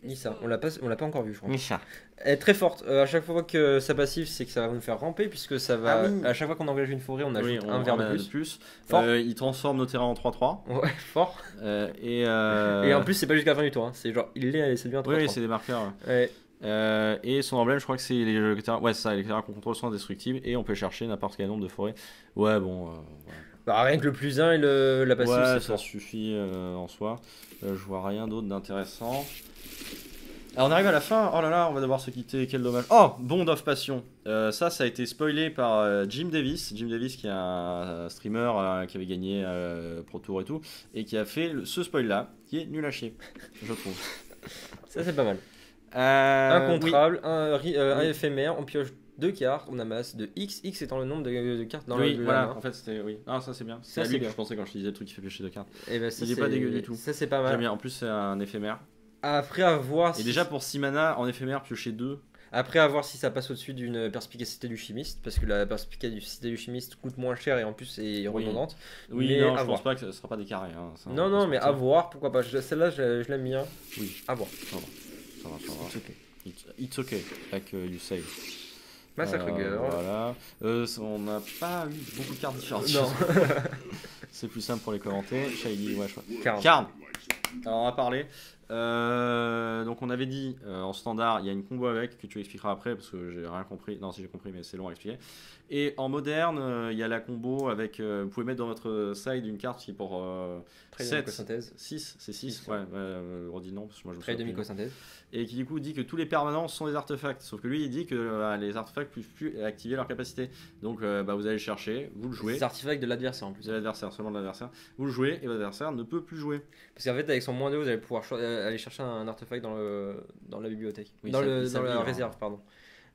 Nissa, on l'a pas encore vu, je crois. Nissa. Elle est très forte. À chaque fois que sa passive, c'est que ça va nous faire ramper, puisque ça va. À chaque fois qu'on engage une forêt, on ajoute un vert de plus. Il transforme nos terrains en 3-3. Ouais, fort. Et en plus, c'est pas jusqu'à la fin du tour. Hein. C'est genre, c'est bien 3-3. Oui, c'est des marqueurs. Ouais. Et son emblème, je crois que c'est les terrains. Ouais, c'est ça, les terrains qu'on contrôle sont indestructibles et on peut chercher n'importe quel nombre de forêts. Ouais, bon. Voilà. Bah, rien que le plus 1 et la passive, ça suffit en soi. Je vois rien d'autre d'intéressant. Alors on arrive à la fin. Oh là là, on va devoir se quitter. Quel dommage. Oh, Bond of Passion. Ça a été spoilé par Jim Davis. Jim Davis, qui est un streamer qui avait gagné Pro Tour et tout, et qui a fait ce spoil-là, qui est nul à chier, je trouve. Ça, c'est pas mal. Incontrable, un éphémère, on pioche 2 cartes, on amasse de X étant le nombre de cartes dans le voilà, en fait c'était Ah, ça c'est bien. C'est à lui que je pensais quand je disais le truc qui fait piocher 2 cartes. Et ben, il est pas dégueu du tout. Ça c'est pas mal. J'aime bien. En plus c'est un éphémère. Après avoir. Et déjà pour 6 mana en éphémère piocher 2. Après avoir si ça passe au-dessus d'une perspicacité du chimiste, parce que la perspicacité du chimiste coûte moins cher et en plus c'est redondante. Oui, mais non, je pense pas que ce sera pas des carrés. Hein. Non, mais à voir, pourquoi pas. Celle-là je l'aime bien. Oui. À voir. Ça va. It's okay, like you say. Massacre Gueur. Voilà. On n'a pas eu beaucoup de cartes différentes. Non. C'est plus simple pour les commenter. Shady, ouais, je crois. Karn. Alors on va parler. Donc on avait dit en standard, il y a une combo avec que tu expliqueras après parce que j'ai rien compris. Non, si j'ai compris, mais c'est long à expliquer. Et en moderne, il y a la combo avec. Vous pouvez mettre dans votre side une carte qui est pour 7, 6, c'est 6. Ouais, redis non parce que moi je me souviens. Mycosynthèse. Et qui du coup dit que tous les permanents sont des artefacts. Sauf que lui il dit que les artefacts ne peuvent plus activer leur capacité. Donc vous allez le chercher, vous le jouez. Les artefacts de l'adversaire en plus. De l'adversaire, seulement de l'adversaire. Vous le jouez et votre adversaire ne peut plus jouer. Parce qu'en fait avec son -2 vous allez pouvoir aller chercher un artefact dans la bibliothèque. Oui, dans la réserve, pardon.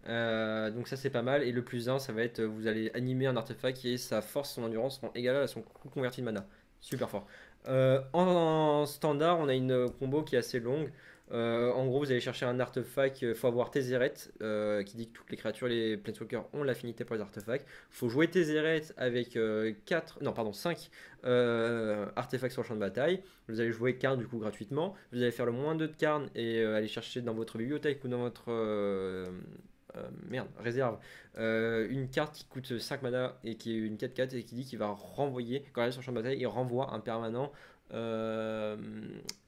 Donc ça c'est pas mal. Et le +1 ça va être vous allez animer un artefact et sa force et son endurance seront égales à son coût converti de mana. Super fort. En standard on a une combo qui est assez longue. En gros vous allez chercher un artefact, il faut avoir Tézéret qui dit que toutes les créatures, les Planeswalkers ont l'affinité pour les artefacts. Il faut jouer Tézéret avec 5 artefacts sur le champ de bataille. Vous allez jouer Karn du coup gratuitement. Vous allez faire le -2 de Karn et aller chercher dans votre bibliothèque ou dans votre réserve une carte qui coûte 5 mana et qui est une 4/4 et qui dit qu'il va renvoyer, quand elle est sur le champ de bataille, il renvoie un permanent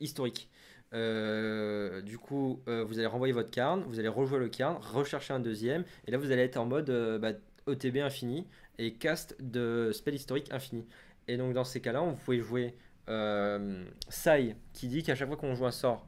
historique. Du coup, vous allez renvoyer votre Karn, vous allez rejouer le Karn, rechercher un deuxième, et là vous allez être en mode OTB infini et cast de spell historique infini. Et donc dans ces cas-là, vous pouvez jouer Sai qui dit qu'à chaque fois qu'on joue un sort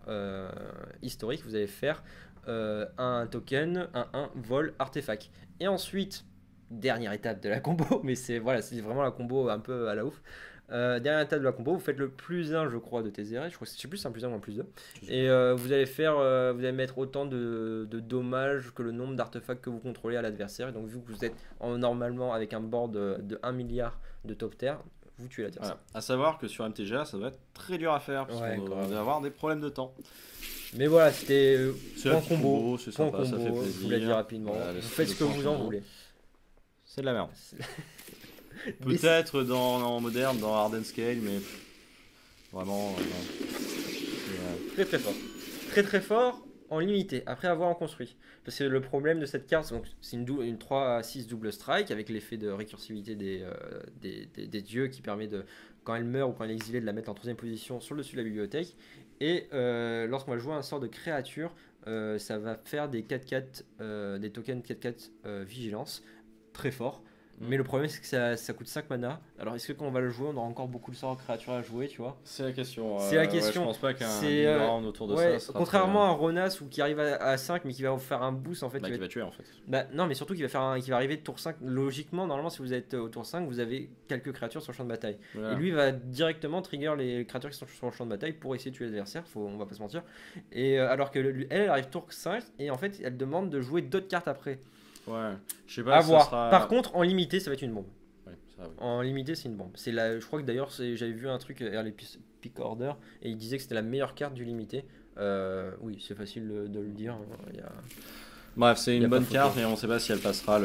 historique, vous allez faire un token, un vol artefact. Et ensuite, dernière étape de la combo, mais c'est vraiment la combo un peu à la ouf. Derrière la table de la combo, vous faites le plus 1, je crois, de tes arrêts. Je sais plus, c'est un plus 1 ou un plus 2. Et vous allez mettre autant de dommages que le nombre d'artefacts que vous contrôlez à l'adversaire. Et donc, vu que vous êtes normalement avec un board de 1 milliard de top tier, vous tuez l'adversaire. Voilà. À savoir que sur MTGA, ça doit être très dur à faire, parce Ouais, qu'on grave. va avoir des problèmes de temps. Mais voilà, c'était C'est point un petit combo. c'est Point sympa, ça fait combo, plaisir. je vous l'ai dit rapidement. Voilà, le Vous faites ce que point vous en combo. voulez. C'est de la merde. Mais Peut-être en moderne, dans Hard and Scale, mais vraiment. très très fort. Très très fort en limité, après avoir en construit. Parce que le problème de cette carte, donc, c'est une 3 à 6 double strike avec l'effet de récursivité des dieux qui permet de, quand elle meurt ou quand elle est exilée, de la mettre en troisième position sur le dessus de la bibliothèque. Et lorsqu'on va jouer un sort de créature, ça va faire des 4-4, des tokens 4-4 vigilance, très fort. Mais le problème, c'est que ça coûte 5 mana. Alors, est-ce que quand on va le jouer, on aura encore beaucoup de sorts de créatures à jouer, tu vois? C'est la question. C'est la question. Ouais, je pense pas qu'un C'est, big round autour de Ouais, ça sera contrairement à un Ronas ou qui arrive à 5 mais qui va vous faire un boost en fait. qui va tuer en fait. Bah, non, mais surtout qui va arriver tour 5. Logiquement, normalement, si vous êtes au tour 5, vous avez quelques créatures sur le champ de bataille. Voilà. Et lui va directement trigger les créatures qui sont sur le champ de bataille pour essayer de tuer l'adversaire, on va pas se mentir. Et alors que elle arrive tour 5 et en fait, elle demande de jouer d'autres cartes après. Ouais, je sais pas À si voir. ça sera... Par contre, en limité, ça va être une bombe. Ouais, ça, oui. En limité, c'est une bombe. Je crois que d'ailleurs, j'avais vu un truc Early Pick Order et il disait que c'était la meilleure carte du limité. Oui, c'est facile de le dire. Bref, c'est y une a bonne pas carte, photo. mais on sait pas si elle passera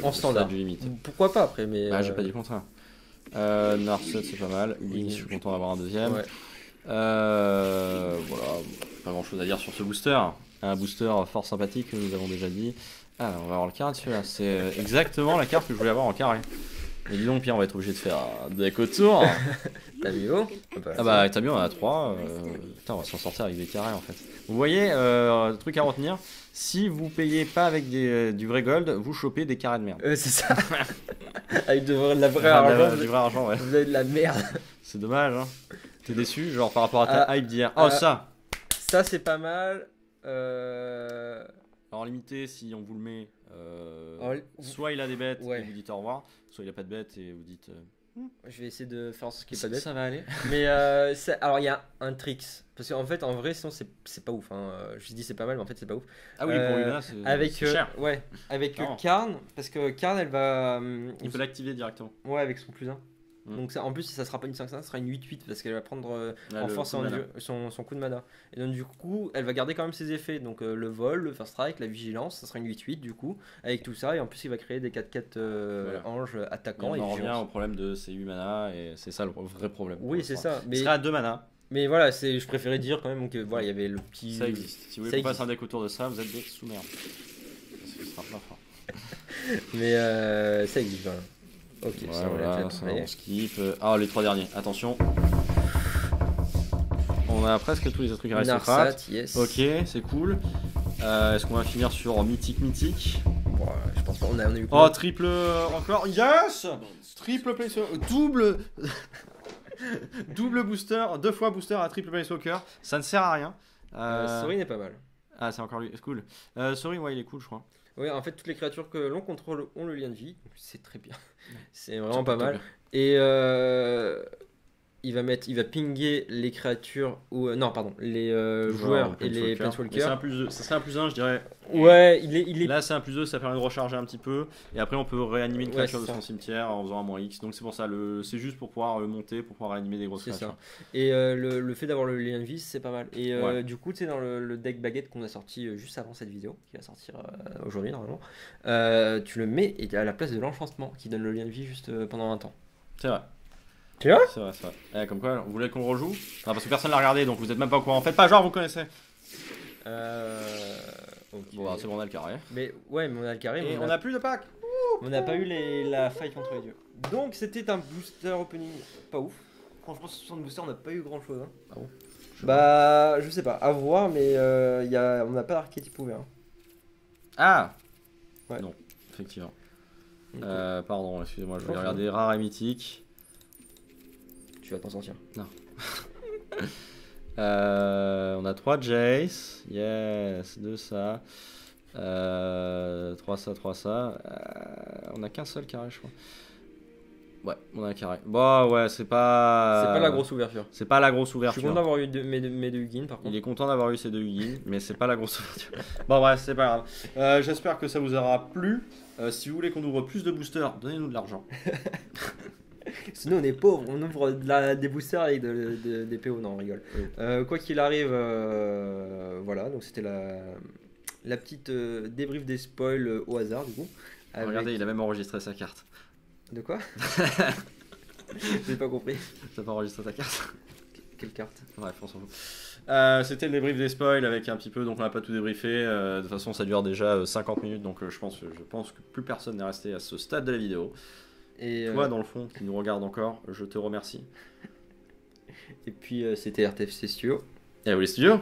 En standard. stade du limite. Pourquoi pas après, mais. Bah, j'ai pas dit le contraire. Narset, c'est pas mal. Oui. Je suis content d'avoir un deuxième. Ouais. Voilà, pas grand chose à dire sur ce booster. Un booster fort sympathique que nous avons déjà dit. Ah, on va avoir le carré dessus là. C'est exactement la carte que je voulais avoir en carré. Et dis donc, Pierre, on va être obligé de faire un deck autour. T'as vu haut Ah bah, t'as bien, on en a 3. Putain, on va s'en sortir avec des carrés en fait. Vous voyez, truc à retenir, si vous payez pas avec du vrai gold, vous chopez des carrés de merde. C'est ça. Avec de la vraie Enfin, argent, du vrai argent, ouais. vous avez de la merde. C'est dommage, hein. T'es déçu, genre par rapport à ta hype d'hier. Oh, ça Ça, c'est pas mal. Alors, limité, si on vous le met, Alors, soit il a des bêtes Ouais. et vous dites au revoir, soit il a pas de bêtes et vous dites. Je vais essayer de faire en sorte qu'il n'y ait pas de bête. Ça va aller. Mais alors il y a un tricks. Parce qu'en fait, en vrai, sinon c'est pas ouf. Hein. Je dis c'est pas mal, mais en fait, c'est pas ouf. Ah oui, pour Luna, c'est Avec cher. ouais, avec Clairement. Karn, parce que Karn, elle va. Il peut l'activer directement. Ouais, avec son plus 1. Mm. Donc ça, en plus, ça sera pas une 5-5, ça sera une 8-8 parce qu'elle va prendre Là, en le force coup de mana. son coup de mana. Et donc du coup, elle va garder quand même ses effets. Donc le vol, le first strike, la vigilance, ça sera une 8-8 du coup. Avec tout ça, et en plus, il va créer des 4-4 Voilà. anges Et attaquants on et en revient vigilance. au problème de ces 8 mana et c'est ça le vrai problème. Oui, c'est ça. Il Mais, serait à 2 mana, mais voilà, je préférais dire quand même que voilà, il y avait le petit. ça existe. Si vous Ça voulez qu'on fasse existe. un deck autour de ça, vous êtes des sous-merdes. Ce sera plein fort. Mais ça existe, voilà. Ok, Ouais, ça on l'a voilà, déjà ça, parlé. on skip. Ah, les 3 derniers, attention. On a presque tous les autres trucs aristocrates. Narsat, yes. Ok, c'est cool. Est-ce qu'on va finir sur mythique? Bon, je pense pas, on a eu Oh, triple encore. Yes! Triple planeswalker. Double. Double booster. 2 fois booster à triple planeswalker. Ça ne sert à rien. Sorry n'est pas mal. Ah, c'est encore lui. C'est cool. Sorry, ouais, il est cool, je crois. Oui, en fait, toutes les créatures que l'on contrôle ont le lien de vie. Donc c'est très bien. C'est vraiment pas mal. Bien. Et il va pinguer les créatures ou non, pardon, les joueurs et les Mais c'est un planeswalkers. plus 2. Ça serait un plus 1, je dirais. Ouais, il est Là, c'est un plus 2, ça permet de recharger un petit peu. Et après, on peut réanimer une Ouais, créature de c'est son ça. cimetière en faisant un moins X. Donc, c'est pour ça. C'est juste pour pouvoir monter, pour pouvoir réanimer des grosses C'est créatures. ça. Et le fait d'avoir le lien de vie, c'est pas mal. Et Ouais. du coup, tu sais, dans le deck baguette qu'on a sorti juste avant cette vidéo, qui va sortir aujourd'hui normalement, tu le mets et à la place de l'enchantement qui donne le lien de vie juste pendant un temps. C'est vrai. Tu vois? C'est vrai, c'est vrai. Comme quoi, vous voulez qu'on le rejoue? Non, parce que personne l'a regardé, donc vous êtes même pas au courant. Faites pas genre, vous connaissez. Ok. Bon, bah, c'est bon, on a le carré. Mais ouais, mais on a le carré, mais Et on a plus de pack. on n'a pas eu la faille contre les dieux. Donc c'était un booster opening pas ouf. Franchement, sur 60 boosters, on n'a pas eu grand chose. Hein. Ah bon? Bah, je sais pas, à voir, mais on n'a pas d'archétype ouvert. Ah! Ouais. Non, effectivement. Donc, Pardon, excusez-moi, je vais Non, regarder rare et mythique. tu vas t'en sortir. On a 3 Jace, yes, 2 ça, 3 ça, 3 ça. On a qu'un seul carré, je crois. Ouais, on a un carré. Bon, ouais, c'est pas. C'est pas la grosse ouverture. C'est pas la grosse Je suis ouverture. content d'avoir eu mes deux Huggins par Il contre. est content d'avoir eu ces deux Huggins, mais c'est pas la grosse ouverture. Bon, bref, c'est pas grave. J'espère que ça vous aura plu. Si vous voulez qu'on ouvre plus de boosters, donnez-nous de l'argent. Sinon on est pauvre, on ouvre des boosters avec des PO, non on rigole. Oui. Quoi qu'il arrive, voilà, donc c'était la petite débrief des spoils au hasard du coup. Avec- Regardez, il a même enregistré sa carte. De quoi? J'ai pas compris. T'as pas enregistré ta carte? Quelle carte? Bref, on s'en fout. C'était le débrief des spoils avec un petit peu, donc on n'a pas tout débriefé. De toute façon, ça dure déjà 50 minutes, donc je pense que plus personne n'est resté à ce stade de la vidéo. Et, Toi, dans le fond, qui nous regarde encore, je te remercie. et puis c'était RTFC Studio. Et à vous les studios!